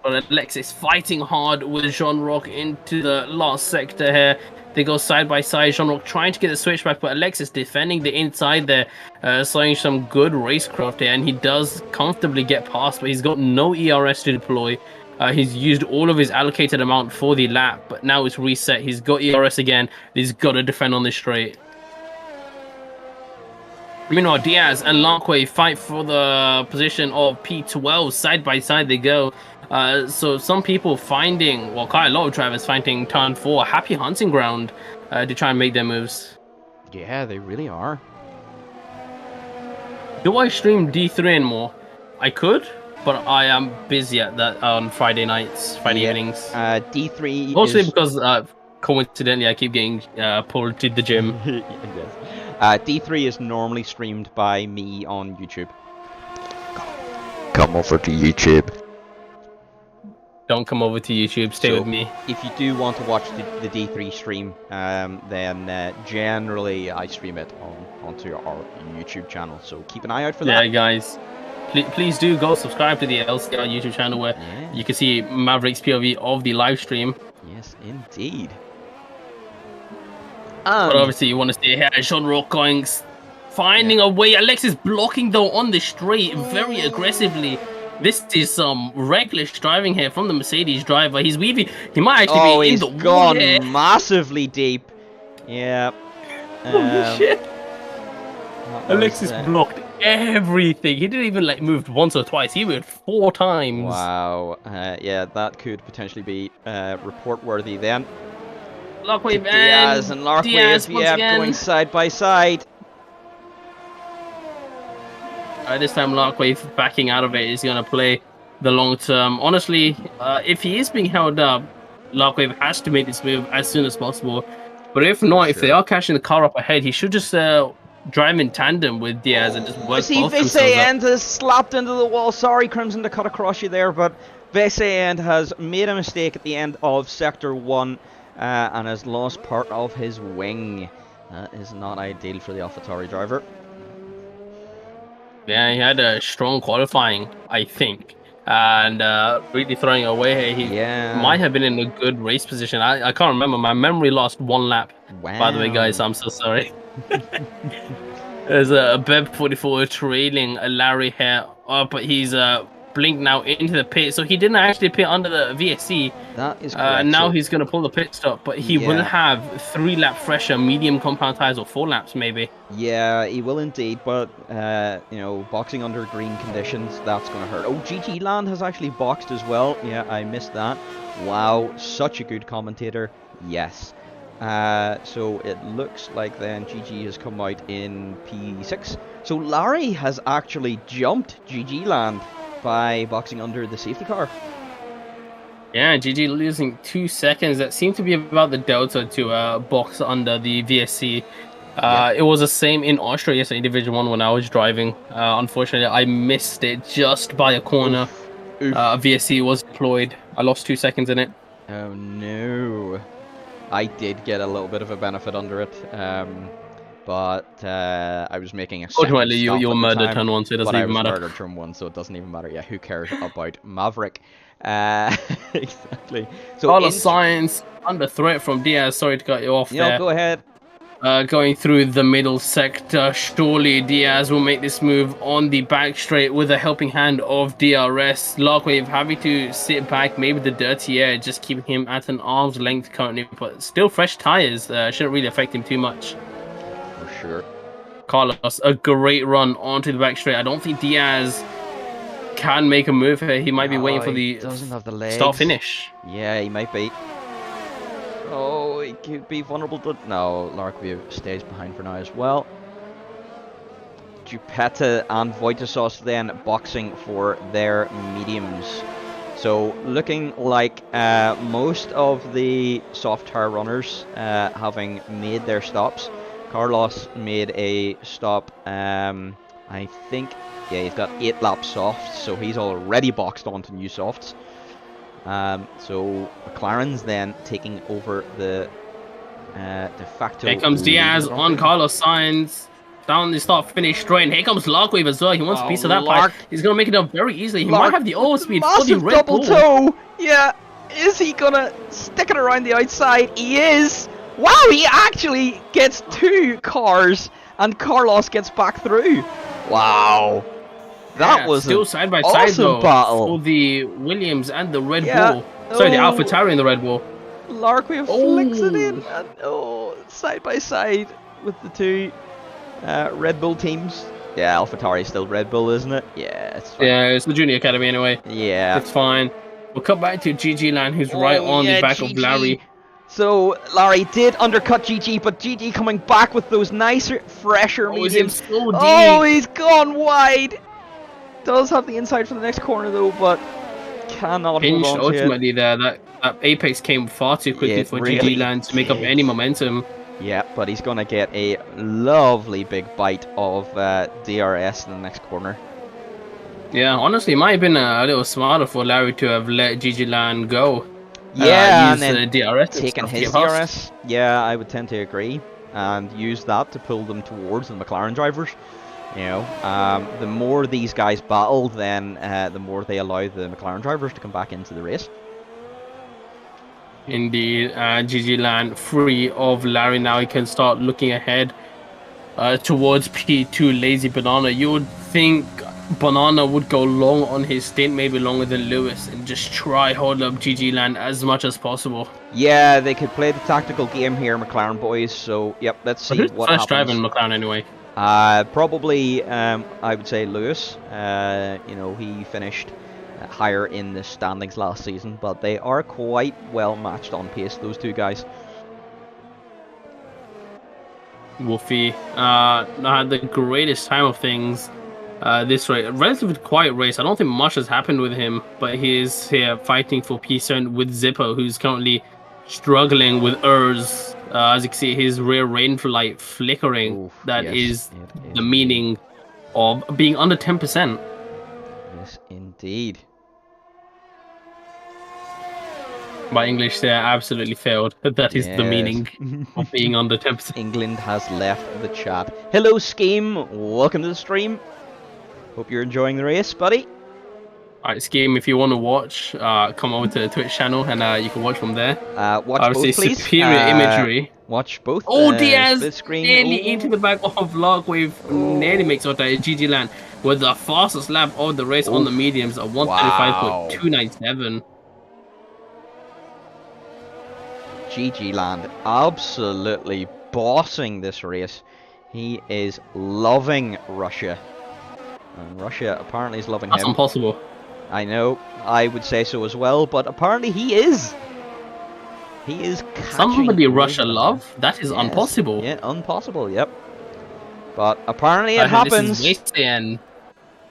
But Alexis fighting hard with Jean-Roch into the last sector here. They go side by side. Jean-Roch trying to get the switchback, but Alexis defending the inside there, showing some good racecraft here, and he does comfortably get past, but he's got no ERS to deploy. He's used all of his allocated amount for the lap, but now it's reset. He's got ERS again. He's got to defend on this straight. Meanwhile, Diaz and Larkway fight for the position of P12. Side by side they go. So some people finding, well, quite a lot of drivers finding turn 4 a happy hunting ground to try and make their moves. Yeah, they really are. Do I stream D3 anymore? I could, but I am busy at that on Friday nights, Friday evenings. D3 Mostly is... because coincidentally I keep getting pulled to the gym. Yes. D3 is normally streamed by me on YouTube. Come over to YouTube. Don't come over to YouTube, stay with me. If you do want to watch the D3 stream, then generally I stream it onto our YouTube channel. So keep an eye out for that. Yeah, guys. Please do go subscribe to the LCR YouTube channel where you can see Maverick's POV of the live stream. Yes, indeed. But obviously you want to stay here. Jean-Roch going, finding a way. Alexis blocking though on the straight very aggressively. This is some reckless driving here from the Mercedes driver. He's weaving. He might actually be in the wall. Oh, he's gone massively deep. Yeah. Holy shit. Alexis blocked everything. He didn't even like move once or twice. He moved 4 times. Wow. Yeah, that could potentially be report worthy then. Larkway Diaz and Larkway, yeah, going side by side. This time Larkway backing out of it is going to play the long term. Honestly, if he is being held up, Larkway has to make this move as soon as possible. But if not, if they are catching the car up ahead, he should just drive in tandem with Diaz and just work both themselves up. VCN has slapped into the wall. Sorry, Crimson, to cut across you there, but VCN has made a mistake at the end of Sector 1 and has lost part of his wing. That is not ideal for the AlphaTauri driver. Yeah, he had a strong qualifying, I think. And really throwing away, he might have been in a good race position. I can't remember. My memory lost 1 lap. Wow. By the way, guys, I'm so sorry. There's a Beb 44 trailing a Larry here, but he's blinked now into the pit. So he didn't actually pit under the VSC. That is correct. Now he's going to pull the pit stop, but he will have 3 lap fresher medium compound tires, or 4 laps maybe. Yeah, he will indeed, but you know, boxing under green conditions, that's going to hurt. Oh, GG Land has actually boxed as well. Yeah, I missed that. Wow, such a good commentator. Yes. So it looks like then GG has come out in P6. So Larry has actually jumped GG Land by boxing under the safety car. Yeah, GG losing 2 seconds. That seemed to be about the delta to box under the VSC. It was the same in Austria yesterday in Division 1 when I was driving. Unfortunately, I missed it just by a corner. VSC was deployed. I lost 2 seconds in it. Oh no. I did get a little bit of a benefit under it. But I was making a ultimately you were murdered turn 1, so it doesn't even matter. I was murdered turn 1, so it doesn't even matter. Yeah, who cares about Maverick? Exactly. So Carlos Sainz under threat from Diaz. Sorry to cut you off there. Go ahead. going through the middle sector. Surely Diaz will make this move on the back straight with a helping hand of DRS. Larkwave having to sit back, maybe the dirty air, just keeping him at an arm's length currently, but still fresh tires. Shouldn't really affect him too much. For sure. Carlos, a great run onto the back straight. I don't think Diaz can make a move here. He might be waiting for the doesn't have the legs. start finish. Yeah, he might be. Oh, he could be vulnerable to... No, Larkview stays behind for now as well. Dupeta and Voitasauce then boxing for their mediums. So looking like most of the soft tire runners having made their stops. Carlos made a stop, I think, yeah, he's got 8 laps soft, so he's already boxed onto new softs. So McLaren's then taking over the de facto. Here comes Diaz on Carlos Sainz. Down the start finish straight. And here comes Larkwave as well. He wants a piece of that pie. He's going to make it up very easily. He might have the overspeed for the Red Bull. Toe. Yeah. Is he going to stick it around the outside? He is. Wow, he actually gets 2 cars and Carlos gets back through. Wow. That was still side by side awesome though battle for the Williams and the Red Bull. Sorry, the AlphaTauri and the Red Bull. Larkwave flicks it in and side by side with the 2 Red Bull teams. Yeah, AlphaTauri is still Red Bull, isn't it? Yeah, it's fine. Yeah, it's the Junior Academy anyway. Yeah. It's fine. We'll come back to GG Land, who's right on the back of Larry. So Larry did undercut GG, but GG coming back with those nicer, fresher mediums. So deep. Oh, he's gone wide. Does have the inside for the next corner though, but cannot Pinched hold on to ultimately it. there. That Apex came far too quickly for really GG Land to make up any momentum. Yeah, but he's gonna get a lovely big bite of DRS in the next corner. Yeah, honestly, it might have been a little smarter for Larry to have let GG Land go. Yeah, use and then DRS taking his DRS. Yeah, I would tend to agree, and use that to pull them towards the McLaren drivers. You know, the more these guys battle, then the more they allow the McLaren drivers to come back into the race. Indeed, GG Land free of Larry now. He can start looking ahead towards P2 Lazy Banana. You would think Banana would go long on his stint, maybe longer than Lewis, and just try hold up GG Land as much as possible. Yeah, they could play the tactical game here, McLaren boys. So, yep, let's see what happens. First driving McLaren anyway. Probably, I would say Lewis. You know, he finished higher in the standings last season, but they are quite well matched on pace, those 2 guys. Wolfie had the greatest time of things this race. A relatively quiet race. I don't think much has happened with him, but he is here fighting for P7 with Zippo, who's currently struggling with Urs. As you can see, his rear rain light flickering. Oof, that yes, is it the meaning of being under 10%. Yes, indeed. My English there absolutely failed. That is the meaning of being under 10%. England has left the chat. Hello, Scheme. Welcome to the stream. Hope you're enjoying the race, buddy. Alright, Scheme, if you want to watch, come over to the Twitch channel and you can watch from there. Watch Obviously, both, please. superior imagery. Watch both. Oh, Diaz split screen. nearly into the back of Larkwave. Nearly makes out that GG Land with the fastest lap of the race on the mediums at 135.297. GG Land absolutely bossing this race. He is loving Russia. And Russia apparently is loving That's him. impossible. I know, I would say so as well, but apparently he is. He is Somebody Russia love? That is impossible. Yeah, impossible, yep. But apparently it happens. This is Wasteland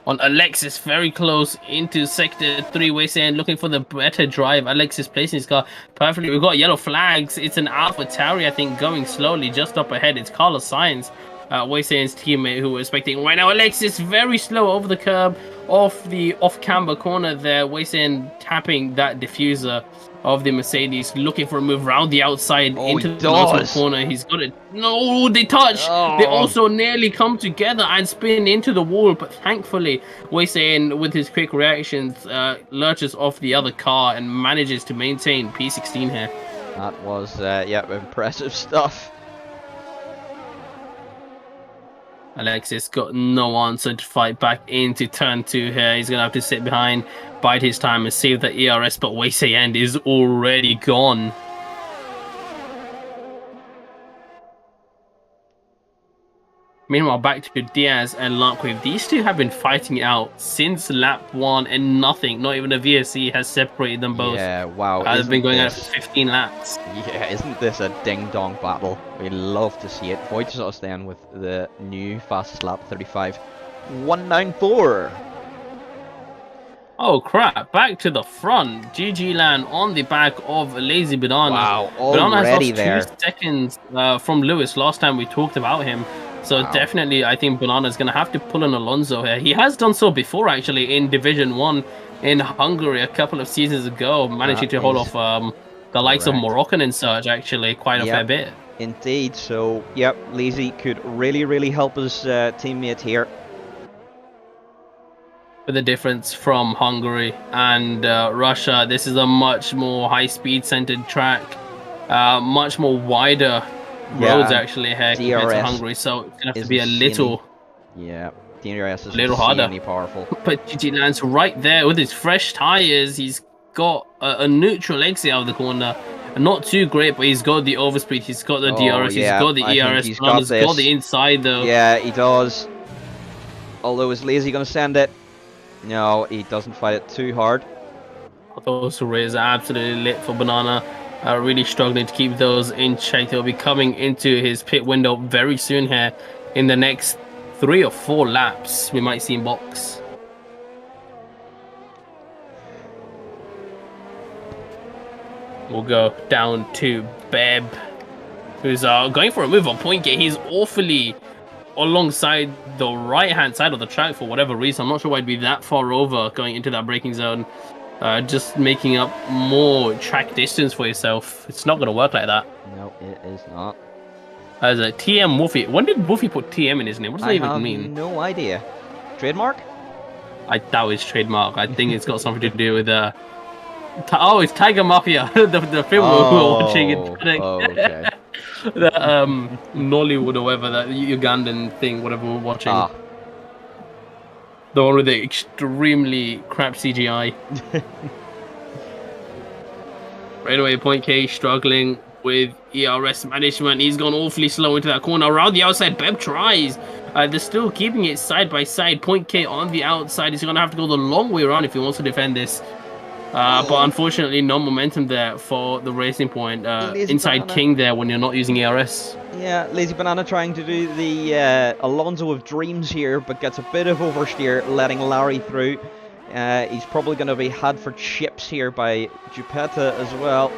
on Alexis, very close into sector 3. Wasteland looking for the better drive. Alexis placing his car perfectly. We've got yellow flags. It's an AlphaTauri, I think, going slowly just up ahead. It's Carlos Sainz, Wasteland's teammate, who we're expecting right now. Alexis very slow over the curb, off the off-camber corner there. Wasteland tapping that diffuser of the Mercedes, looking for a move around the outside into the northern corner. He's got it. No, they touch. They also nearly come together and spin into the wall, but thankfully, Wasteland, with his quick reactions, lurches off the other car and manages to maintain P16 here. That was, yeah, impressive stuff. Alexis got no answer to fight back into turn 2 here. He's going to have to sit behind, bide his time, and save the ERS, but Weisei End is already gone. Meanwhile, back to Diaz and Larkwave. These two have been fighting it out since lap 1, and nothing, not even a VSC, has separated them both. Yeah, wow. They've been going at it for 15 laps. Yeah, isn't this a ding-dong battle? We love to see it. Wojciechowski then with the new fastest lap, 35.194. Oh crap, back to the front. GG Land on the back of Lazy Banana. Wow, Banana has already lost there. 2 seconds from Lewis last time we talked about him. So Wow. definitely, I think Banana's going to have to pull an Alonso here. He has done so before, actually, in Division 1 in Hungary a couple of seasons ago, managing to hold off the likes of correct. Moroccan and such, actually, quite a fair bit. Indeed, so, yep, Lazy could really help his teammate here. With the difference from Hungary and Russia, this is a much more high-speed centered track, much more wider roads actually here compared to Hungary, so it's gonna have to be a little, DRS is little harder. Powerful. But GG Lands right there with his fresh tires. He's got a neutral exit out of the corner. Not too great, but he's got the overspeed. He's got the DRS. He's got the ERS. He's got the inside though. Yeah, he does. Although is Lazy gonna send it? No, he doesn't fight it too hard. Those rays are absolutely lit for Banana. Really struggling to keep those in check. He'll be coming into his pit window very soon here. In the next 3 or 4 laps, we might see him box. We'll go down to Beb, who's going for a move on point gate. He's awfully alongside the right-hand side of the track for whatever reason. I'm not sure why he'd be that far over going into that braking zone. Just making up more track distance for yourself. It's not going to work like that. No, it is not. As a TM Wolfie. When did Wolfie put TM in his name? What does that even mean? I have no idea. Trademark? I doubt it's trademark. I think it's got something to do with oh, it's Tiger Mafia, the film we were watching. Okay. The Nollywood or whatever, that Ugandan thing, whatever we're watching. The one with the extremely crap CGI. Right away, Point K struggling with ERS management. He's gone awfully slow into that corner. Around the outside, Beb tries. They're still keeping it side by side. Point K on the outside. He's going to have to go the long way around if he wants to defend this. But unfortunately, no momentum there for the Racing Point. Inside Banana. King there when you're not using ERS. Yeah, Lazy Banana trying to do the Alonso of dreams here, but gets a bit of oversteer, letting Larry through. He's probably going to be had for chips here by Jupetta as well.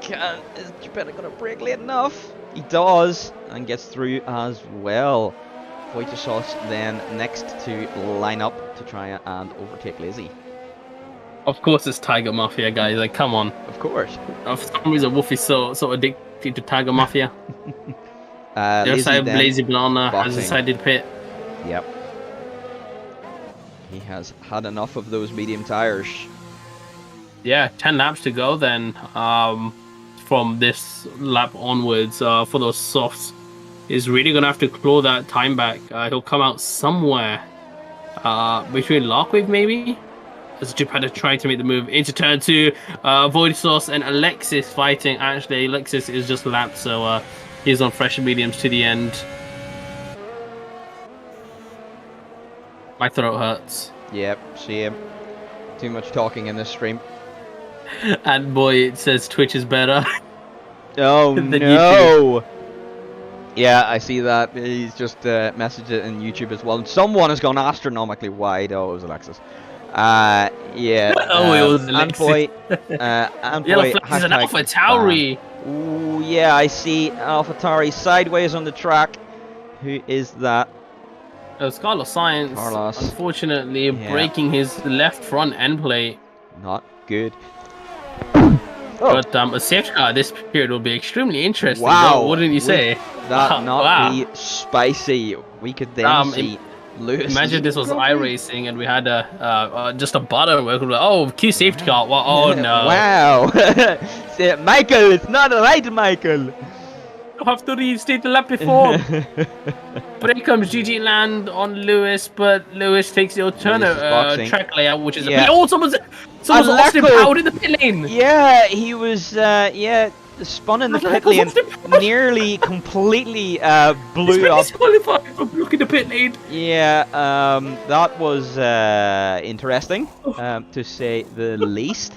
Is Jupetta going to brake late enough? He does, and gets through as well. Wojciechowski then next to line up to try and overtake Lazy. Of course it's Tiger Mafia, guys. Like, come on. Of course. For some reason, Wolfie's so addicted to Tiger Mafia. The other side, Lazy Banana has decided to pit. Yep. He has had enough of those medium tires. Yeah, 10 laps to go then. From this lap onwards, for those softs, is really gonna have to claw that time back. He'll come out somewhere between Larkwave maybe. As Jupiter trying to make the move into turn 2, Voidsauce and Alexis fighting. Actually, Alexis is just lapped, so he's on fresh mediums to the end. My throat hurts. Yep, same. Too much talking in this stream. And boy, it says Twitch is better. Oh than no! YouTube. Yeah, I see that. He's just messaged it in YouTube as well. And someone has gone astronomically wide. Oh, it was Alexis. Yeah. Oh, it was Alexis. And Yellow boy, flag is an Alpha Tauri. Ooh, yeah, I see Alpha Tauri sideways on the track. Who is that? Carlos Sainz, Carlos. Unfortunately, breaking his left front end plate. Not good. But a safety car at this period will be extremely interesting. Wow. Though, wouldn't you say? That not be spicy. We could then see Lewis. Imagine this was iRacing and we had just a button where we could be like, oh, Q safety car. Well, oh no. Wow. Michael, it's not right, Michael. I'll have to restate the lap before. But here comes GG land on Lewis, but Lewis takes the alternate track layout, which is yeah. Oh, someone's Austin Powered in the pit lane. Yeah, he was spun in the pit lane, nearly completely blew up. Disqualified for blocking the pit lane. Yeah, that was interesting, to say the least.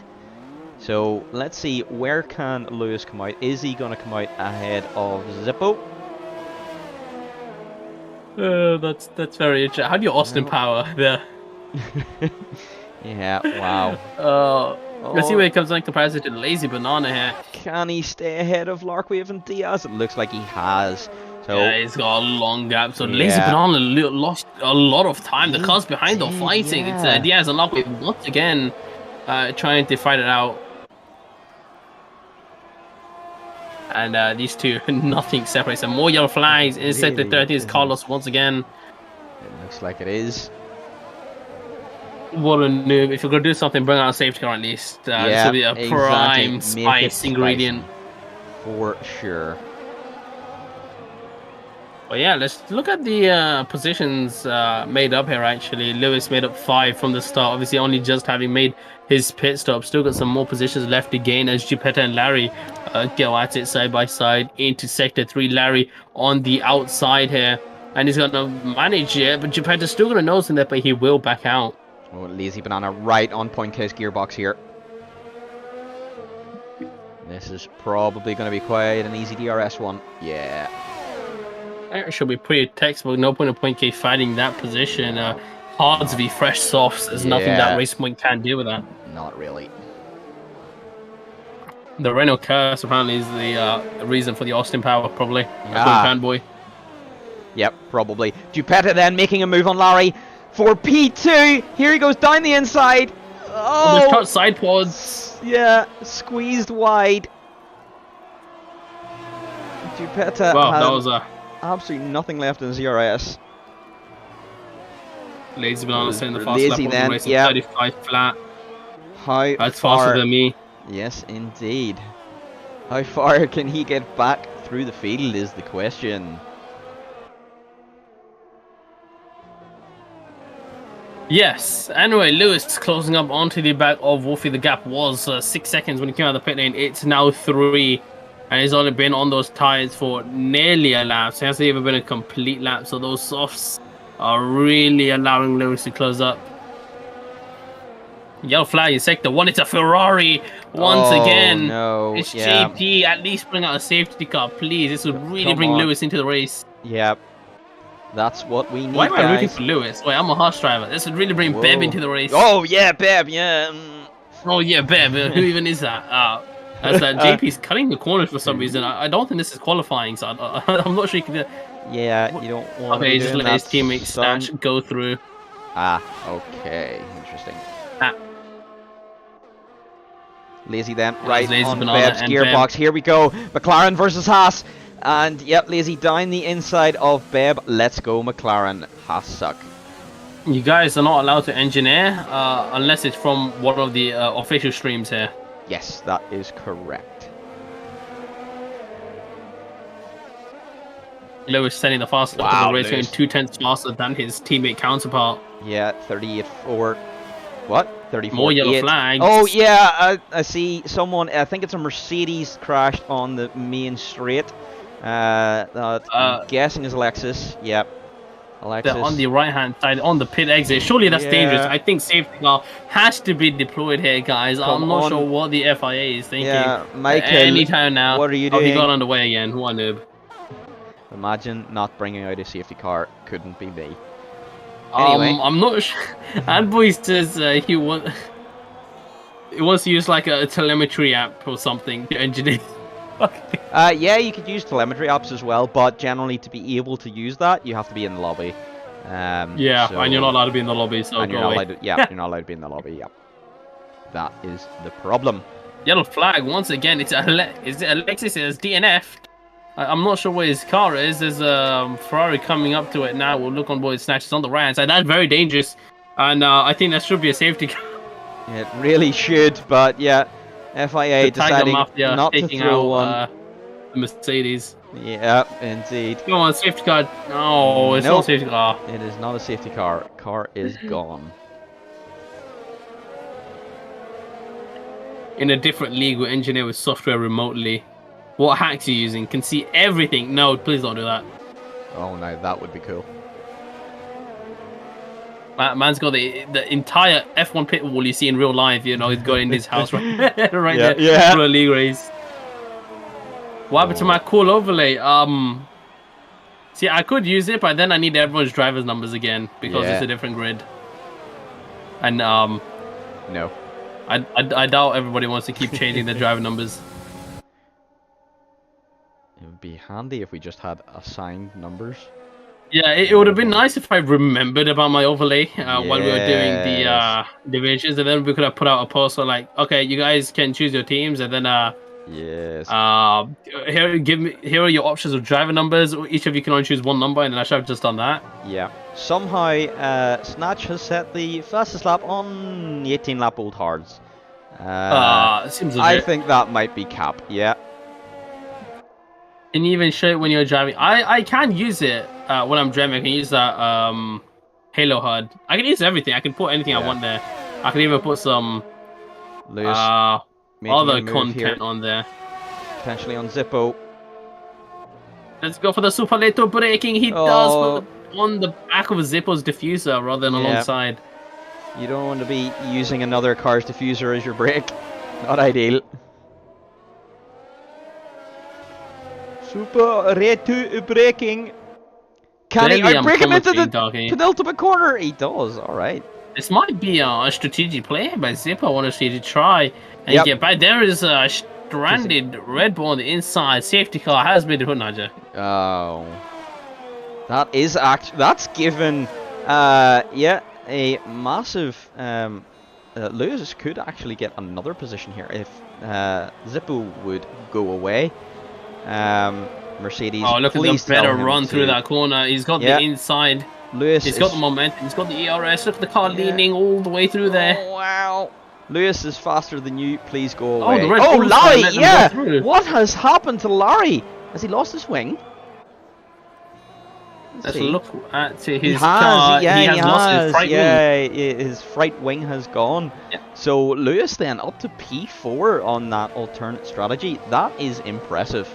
So let's see, where can Lewis come out? Is he going to come out ahead of Zippo? That's very interesting. How do you Austin Power there? Yeah, wow. Let's see where he comes in comparison to Lazy Banana here. Can he stay ahead of Larkwave and Diaz? It looks like he has. So yeah, he's got a long gap. So Lazy Banana lost a lot of time. The cars behind are fighting. Yeah. It's Diaz and Larkwave once again trying to fight it out. And these two, nothing separates them. More yellow flags. In sector 13 is Carlos once again. It looks like it is. What a noob. If you're going to do something, bring out a safety car at least. This will be a prime spice ingredient. For sure. Well, yeah, let's look at the positions made up here, actually. Lewis made up 5 from the start. Obviously, only just having made his pit stop. Still got some more positions left to gain as Geppetto and Larry go at it side by side into Sector 3. Larry on the outside here. And he's going to manage it, but Geppetto's still going to nose in there, but he will back out. Oh, Lazy Banana right on point case gearbox here. This is probably going to be quite an easy DRS one. Yeah. It should be pretty textbook. No point in point K fighting that position. Hards v fresh softs. There's nothing that Race Point can do with that. Not really. The Renault curse apparently is the reason for the Austin Power, probably. Fanboy. Yep, probably. Geppetto then making a move on Larry for P2. Here he goes down the inside. Oh, the short side pods. Yeah, squeezed wide. Geppetto that was absolutely nothing left in ZRS. Lazy Banana saying the fast lap of the race, 35 flat. That's faster than me. Yes, indeed. How far can he get back through the field is the question. Yes. Anyway, Lewis closing up onto the back of Wolfie. The gap was 6 seconds when he came out of the pit lane. It's now 3. And he's only been on those tires for nearly a lap. So it hasn't even been a complete lap. So those softs are really allowing Lewis to close up. Yellow flag in sector 1. It's a Ferrari once again. No. It's JP. At least bring out a safety car, please. This would really bring Lewis into the race. Yep. That's what we need. Why am I rooting for Lewis? Wait, I'm a harsh driver. This would really bring Beb into the race. Oh yeah, Beb. Yeah. Oh yeah, Beb. Who even is that? As that JP's cutting the corners for some reason. I don't think this is qualifying, so I'm not sure you can. Yeah, you don't want to. Okay, just let his teammate Snatch go through. Okay, interesting. Lazy then, right Lazy on Beb's gearbox. Here we go. McLaren versus Haas. And yep, Lazy down the inside of Beb. Let's go, McLaren. Haas suck. You guys are not allowed to engineer unless it's from one of the official streams here. Yes, that is correct. Lewis setting the fastest lap of the race, going 2/10 faster than his teammate counterpart. Yeah, 38.4. What? 34. More yellow flags. Oh yeah, I see someone. I think it's a Mercedes crashed on the main straight. I'm guessing is Alexis. Yep. Alexis. They're on the right hand side on the pit exit. Surely that's dangerous. I think safety car has to be deployed here, guys. I'm not sure what the FIA is thinking. Yeah, Michael. Anytime now. What are you doing? Oh, he got underway again. What a noob. Imagine not bringing out a safety car. Couldn't be me. Anyway. I'm not sure. Adboy says he wants to use like a telemetry app or something to engineer. Yeah, you could use telemetry apps as well, but generally to be able to use that, you have to be in the lobby. And you're not allowed to be in the lobby, so and you're not allowed to, you're not allowed to be in the lobby. Yep. That is the problem. Yellow flag once again. Is it Alexis? It's DNF. I'm not sure where his car is. There's a Ferrari coming up to it now. We'll look on board. Snatches on the right hand side. That's very dangerous, and I think that should be a safety car. It really should, but yeah, FIA deciding not to throw one. the Mercedes. Yeah, indeed. Come on, safety car. No, it's not Nope. a safety car. It is not a safety car. Car is gone. In a different league, we engineer with software remotely. What hacks are you using? Can see everything. No, please don't do that. Oh, no, that would be cool. Man's got the entire F1 pit wall you see in real life. You know, he's got in his house right there for a league race. What happened to my cool overlay? See, I could use it, but then I need everyone's driver's numbers again because it's a different grid. And no, I doubt everybody wants to keep changing their driver numbers. it would be handy if we just had assigned numbers. Yeah, it would have been nice if I remembered about my overlay while we were doing the divisions, and then we could have put out a post like, okay, you guys can choose your teams, and then yes, here are your options of driver numbers. Each of you can only choose one number, and then I should have just done that. yeah. Somehow, Snatch has set the fastest lap on 18 lap old hards. Seems legit. I think that might be cap. Yeah. Can you even show it when you're driving? I can use it when I'm driving. I can use that Halo HUD. I can use everything. I can put anything I want there. I can even put some Lewis, other content on there. Potentially on Zippo. Let's go for the super little braking. He does put on the back of Zippo's diffuser rather than alongside. You don't want to be using another car's diffuser as your brake. Not ideal. Super to braking. Can he break him into the penultimate corner? He does. All right. This might be a strategic play by Zippo. Honestly, to try and get back. There is a stranded Red Bull on the inside. Safety car has been put Naja. Oh, that is that's given. A massive. Lewis could actually get another position here if Zippo would go away. Mercedes. Oh, look at the better run through that corner. He's got the inside. Lewis. He's got the momentum. He's got the ERS. Look at the car leaning all the way through there. Oh, wow. Lewis is faster than you. Please go away. Oh, Larry. Yeah. What has happened to Larry? Has he lost his wing? Let's look at his car. Yeah, he has lost his fright wing. His fright wing has gone. Yeah. So Lewis then up to P4 on that alternate strategy. That is impressive.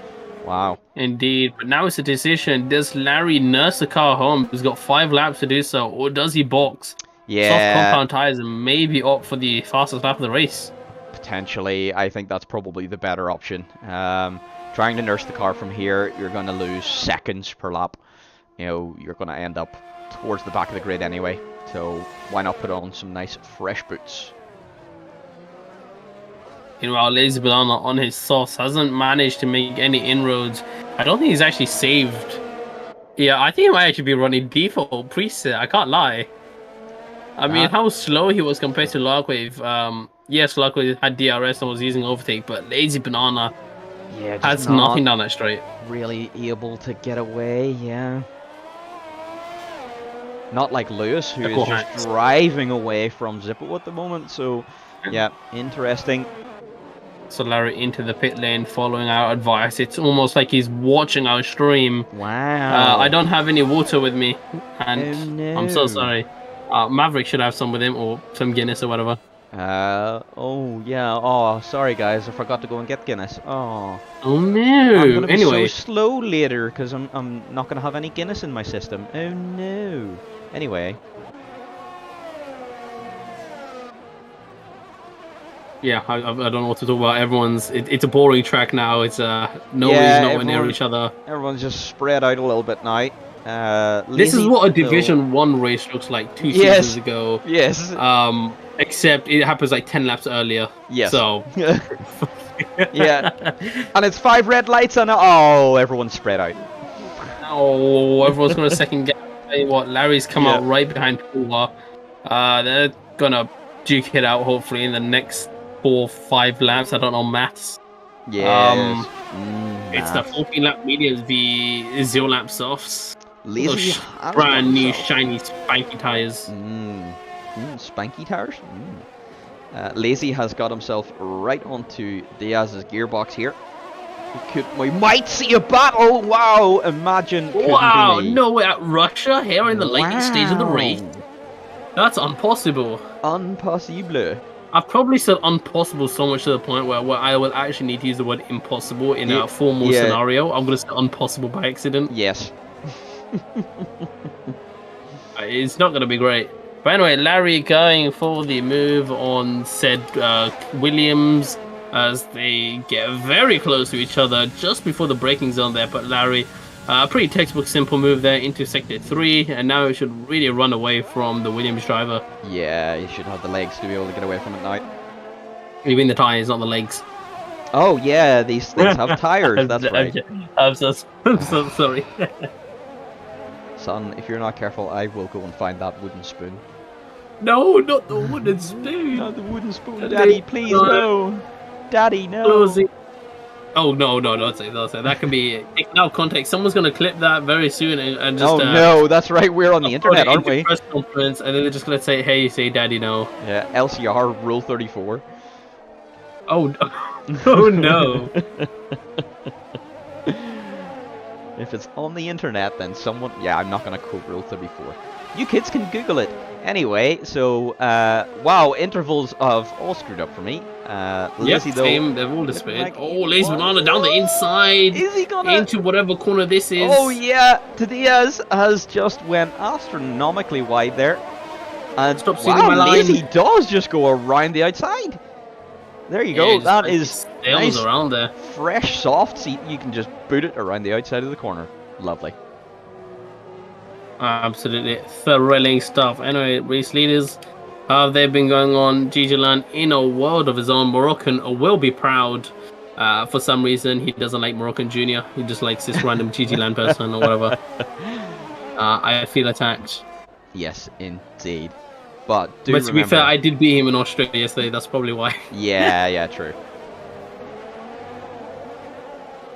Wow. Indeed. But now it's a decision. Does Larry nurse the car home? He's got 5 laps to do so. Or does he box? Yeah. Soft compound tires and maybe opt for the fastest lap of the race. Potentially. I think that's probably the better option. Trying to nurse the car from here, you're going to lose seconds per lap. You know, you're going to end up towards the back of the grid anyway. So why not put on some nice fresh boots? Meanwhile, Lazy Banana on his sauce hasn't managed to make any inroads. I don't think he's actually saved. Yeah, I think he might actually be running default preset. I can't lie. I mean, how slow he was compared to Logwave. Yes, Logwave had DRS and was using overtake, but Lazy Banana has nothing down that straight. Really able to get away, yeah. Not like Lewis, who is just driving away from Zippo at the moment. So, yeah, interesting. So Larry into the pit lane, following our advice. It's almost like he's watching our stream. Wow. I don't have any water with me, and I'm so sorry. Maverick should have some with him, or some Guinness or whatever. Oh yeah. Oh, sorry guys, I forgot to go and get Guinness. Oh. Oh no. I'm gonna be anyway, so slow later because I'm not gonna have any Guinness in my system. Oh no. Anyway. Yeah, I don't know what to talk about. It's a boring track now. It's nobody's nowhere near each other. Everyone's just spread out a little bit now. This is what a Division 1 race looks like 2 seasons ago. Yes. Except it happens like 10 laps earlier. Yes. So. Yeah. And it's 5 red lights and everyone's spread out. Oh, everyone's gonna second guess. Tell you what, Larry's come out right behind Puma. They're gonna duke it out hopefully in the next 4 or 5 laps. I don't know maths. Yes. It's the 14 lap mediums v 0 lap softs. Lazy brand new shiny spanky tires. Spanky tires. Lazy has got himself right onto Diaz's gearbox here. We might see a battle. Wow! Imagine. Wow, Couldn't be me. no way, at Russia here in the late stage of the race. That's impossible. Impossible. I've probably said impossible so much to the point where I will actually need to use the word impossible in a formal scenario. I'm going to say impossible by accident. Yes. It's not going to be great. But anyway, Larry going for the move on said Williams as they get very close to each other just before the braking zone there. But Larry, pretty textbook simple move there into sector 3, and now he should really run away from the Williams driver. Yeah, he should have the legs to be able to get away from it now. You mean the tyres, not the legs. Oh yeah, these things have tires, that's right. I'm so sorry. Son, if you're not careful, I will go and find that wooden spoon. No, not the wooden spoon. Not the wooden spoon, Daddy, please no. Daddy, no. Closing. Oh no, don't say. That can be taken out of context. Someone's gonna clip that very soon and just. Oh no, that's right. We're on the internet, aren't we? Press conference, and then they're just gonna say, "Hey, say Daddy, no." Yeah, LCR Rule 34. Oh, oh no. If it's on the internet, then someone... Yeah, I'm not going to quote Rule 34. You kids can Google it. Anyway, so, wow, intervals have all screwed up for me. Lizzie, though... Same, they've all disappeared. Like, oh, Lazy Banana down the inside. Is he gonna... Into whatever corner this is. Oh, yeah, Diaz has just went astronomically wide there. And, stop seeing my line. Lazy does just go around the outside. There you go. That is nice, around there. Fresh, soft seat. You can just boot it around the outside of the corner. Lovely. Absolutely thrilling stuff. Anyway, race leaders, they've been going on. Gigi Land in a world of his own. Moroccan will be proud. For some reason, he doesn't like Moroccan Junior. He just likes this random Gigi Land person or whatever. I feel attacked. Yes, indeed. But to be fair, I did beat him in Australia yesterday. That's probably why. Yeah, true.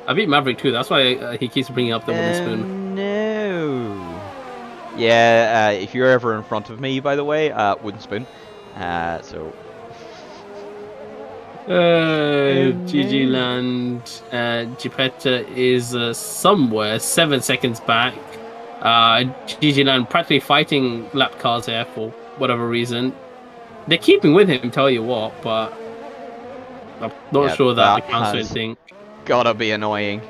I beat Maverick too. That's why he keeps bringing up the wooden spoon. No. Yeah, if you're ever in front of me, by the way, wooden spoon. So. GG Land. Geppetta is somewhere 7 seconds back. GG Land practically fighting lap cars there for whatever reason. They're keeping with him, tell you what, but I'm not sure that accounts for anything. Gotta be annoying.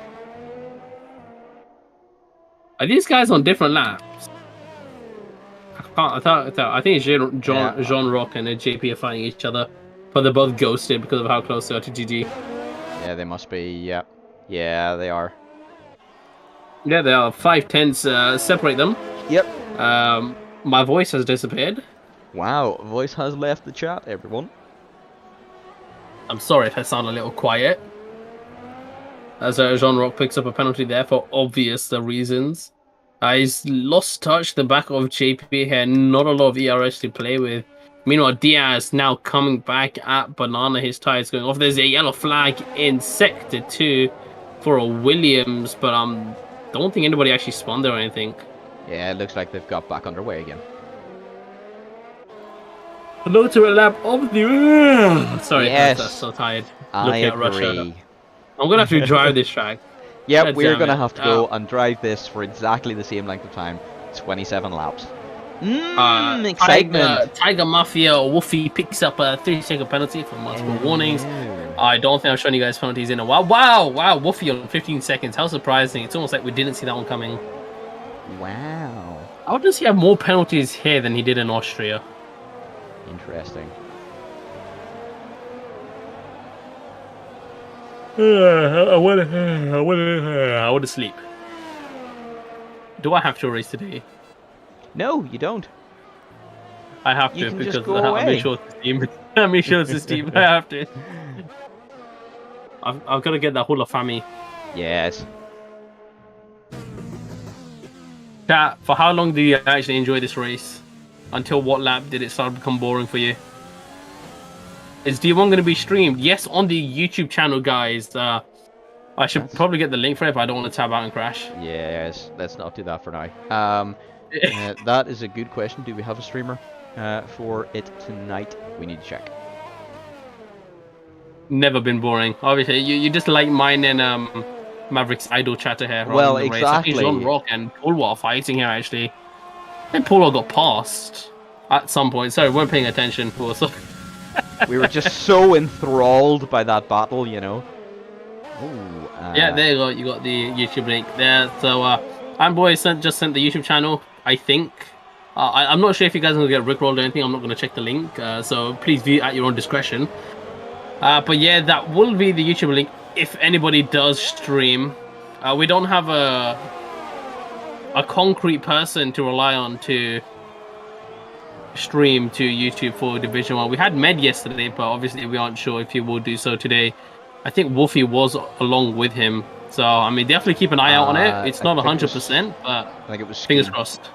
Are these guys on different laps? I think Jean Rock and JP are fighting each other, but they're both ghosted because of how close they are to GG. Yeah, they must be. Yeah, they are. Yeah, they are. 5 tenths separate them. Yep. My voice has disappeared. Wow, voice has left the chat, everyone. I'm sorry if I sound a little quiet. As Jean Rock picks up a penalty there for obvious reasons. He's lost touch the back of JP here. Not a lot of ERS to play with. Meanwhile, Diaz now coming back at Banana. His tires going off. There's a yellow flag in Sector 2 for a Williams, but don't think anybody actually spun there or anything. Yeah, it looks like they've got back underway again. Another lap of the... Sorry, yes. I'm so tired. I agree. Russia. I'm going to have to drive this track. Yep, we're going to have to go and drive this for exactly the same length of time. 27 laps. Excitement. Tiger Mafia Wolfie picks up a 3-second penalty for multiple warnings. I don't think I've shown you guys penalties in a while. Wow, Wolfie on 15 seconds. How surprising. It's almost like we didn't see that one coming. Wow. How does he have more penalties here than he did in Austria? Interesting. I want to sleep. Do I have to race today? No, you don't. I have to because I'm in short esteem. I'm in short esteem. I have to. I've got to get that Hula Fami. Yes. Chat, for how long do you actually enjoy this race? Until what lap did it start to become boring for you? Is D1 going to be streamed? Yes, on the YouTube channel, guys. I should probably get the link for it, but I don't want to tab out and crash. Yes, let's not do that for now. That is a good question. Do we have a streamer for it tonight? We need to check. never been boring. Obviously, you just like mine and Maverick's idle chatter here. Well, Rather than the race. I think John exactly. Rock and Pulwa are fighting here actually. I think Pulwa got passed at some point. Sorry, we weren't paying attention. Also. We were just so enthralled by that battle, you know. Ooh, Yeah, there you go. You got the YouTube link there. So, Boy just sent the YouTube channel. I think. I'm not sure if you guys are gonna get rickrolled or anything. I'm not gonna check the link. So please view at your own discretion. But yeah, that will be the YouTube link if anybody does stream. We don't have a concrete person to rely on to stream to YouTube for Division 1. We had Med yesterday, but obviously we aren't sure if he will do so today. I think Wolfie was along with him. So, I mean, definitely keep an eye out on it. It's not 100%, but I think it was fingers crossed.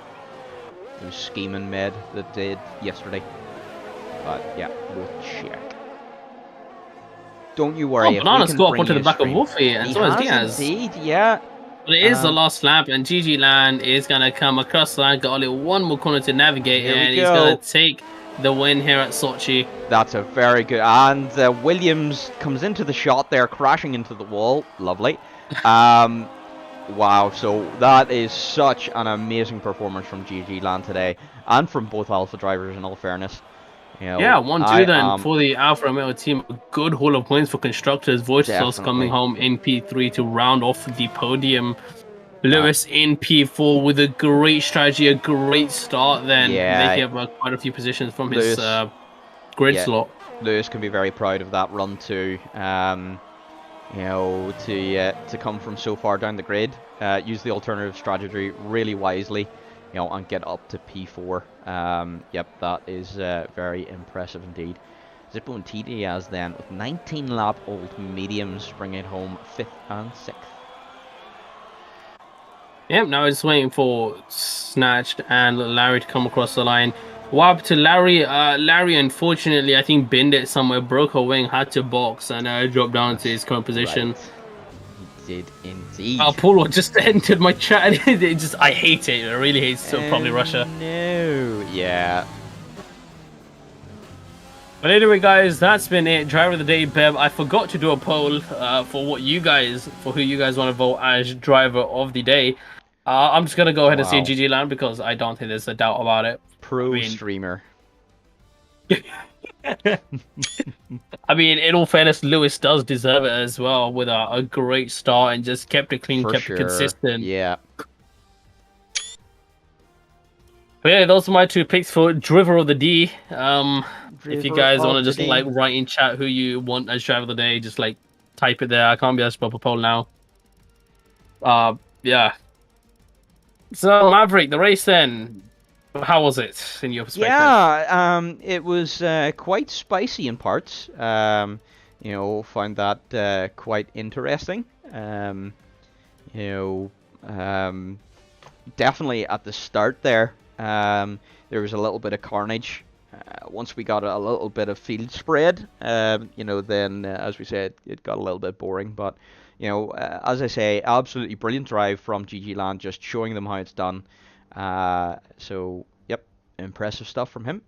It was Scheme Med that did yesterday. But yeah, we'll check. Don't you worry. Bananas go up onto the back of Wolfie, and so is Diaz. Indeed, yeah. But it is the last lap, and GG Land is going to come across the line, got only one more corner to navigate, and he's going to take the win here at Sochi. That's a very good... And Williams comes into the shot there, crashing into the wall. Lovely. Wow, so that is such an amazing performance from GG Land today, and from both Alpha drivers, in all fairness. You know, yeah, 1-2 then for the Alfa Romeo team. A good haul of points for constructors. Wojciechowski coming home in P3 to round off the podium. Lewis in P4 with a great strategy, a great start. Then they have quite a few positions from his grid slot. Lewis can be very proud of that run too. You know, to come from so far down the grid, use the alternative strategy really wisely. You know, and get up to P4. Yep, that is very impressive indeed. Zippo and TDS then with 19-lap-old mediums bringing home 5th and 6th. Yep, now it's waiting for Snatched and Larry to come across the line. Wab to Larry. Larry, unfortunately, I think binned it somewhere, broke her wing, had to box, and dropped down to his current position. Right. Did indeed. Polo just entered my chat. I hate it. I really hate it. Probably Russia. No. Yeah. But anyway, guys, that's been it. Driver of the day, Bev. I forgot to do a poll for who you guys want to vote as driver of the day. I'm just gonna go ahead and say GG Land because I don't think there's a doubt about it. Streamer. I mean, in all fairness, Lewis does deserve it as well with a great start and just kept it clean, kept it consistent. Yeah. But yeah, those are my two picks for Driver of the D. If you guys want to just like write in chat who you want as Driver of the Day, just like type it there. I can't be asked to pop a poll now. Yeah. So Maverick, the race then. How was it in your perspective? Yeah, it was quite spicy in parts. You know, found that quite interesting. You know, definitely at the start there, there was a little bit of carnage. Once we got a little bit of field spread, you know, then as we said, it got a little bit boring. But you know, as I say, absolutely brilliant drive from GG Land, just showing them how it's done. So, yep, impressive stuff from him.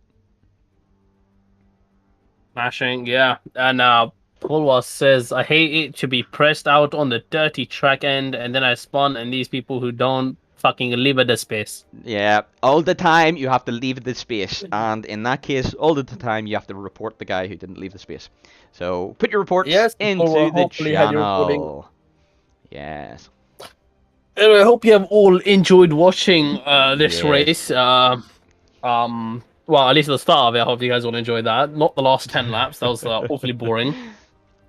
Smashing, yeah. And Pulwas says, I hate it to be pressed out on the dirty track end, and then I spawn, and these people who don't fucking leave the space. Yeah, all the time you have to leave the space, and in that case, all the time you have to report the guy who didn't leave the space. So, put your reports into the channel. Yes. Anyway, I hope you have all enjoyed watching this race. Well, at least at the start of it, I hope you guys all enjoyed that. Not the last 10 laps. That was awfully boring.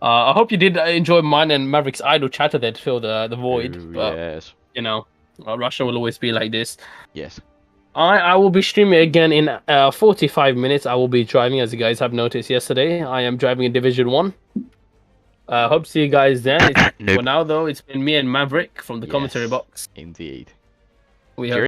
I hope you did enjoy mine and Maverick's idle chatter there to fill the void. Ooh, but, yes. you know, Russia will always be like this. Yes. I will be streaming again in 45 minutes. I will be driving, as you guys have noticed yesterday. I am driving in Division 1. Hope to see you guys then. For now, though, it's been me and Maverick from the commentary box. Indeed. We have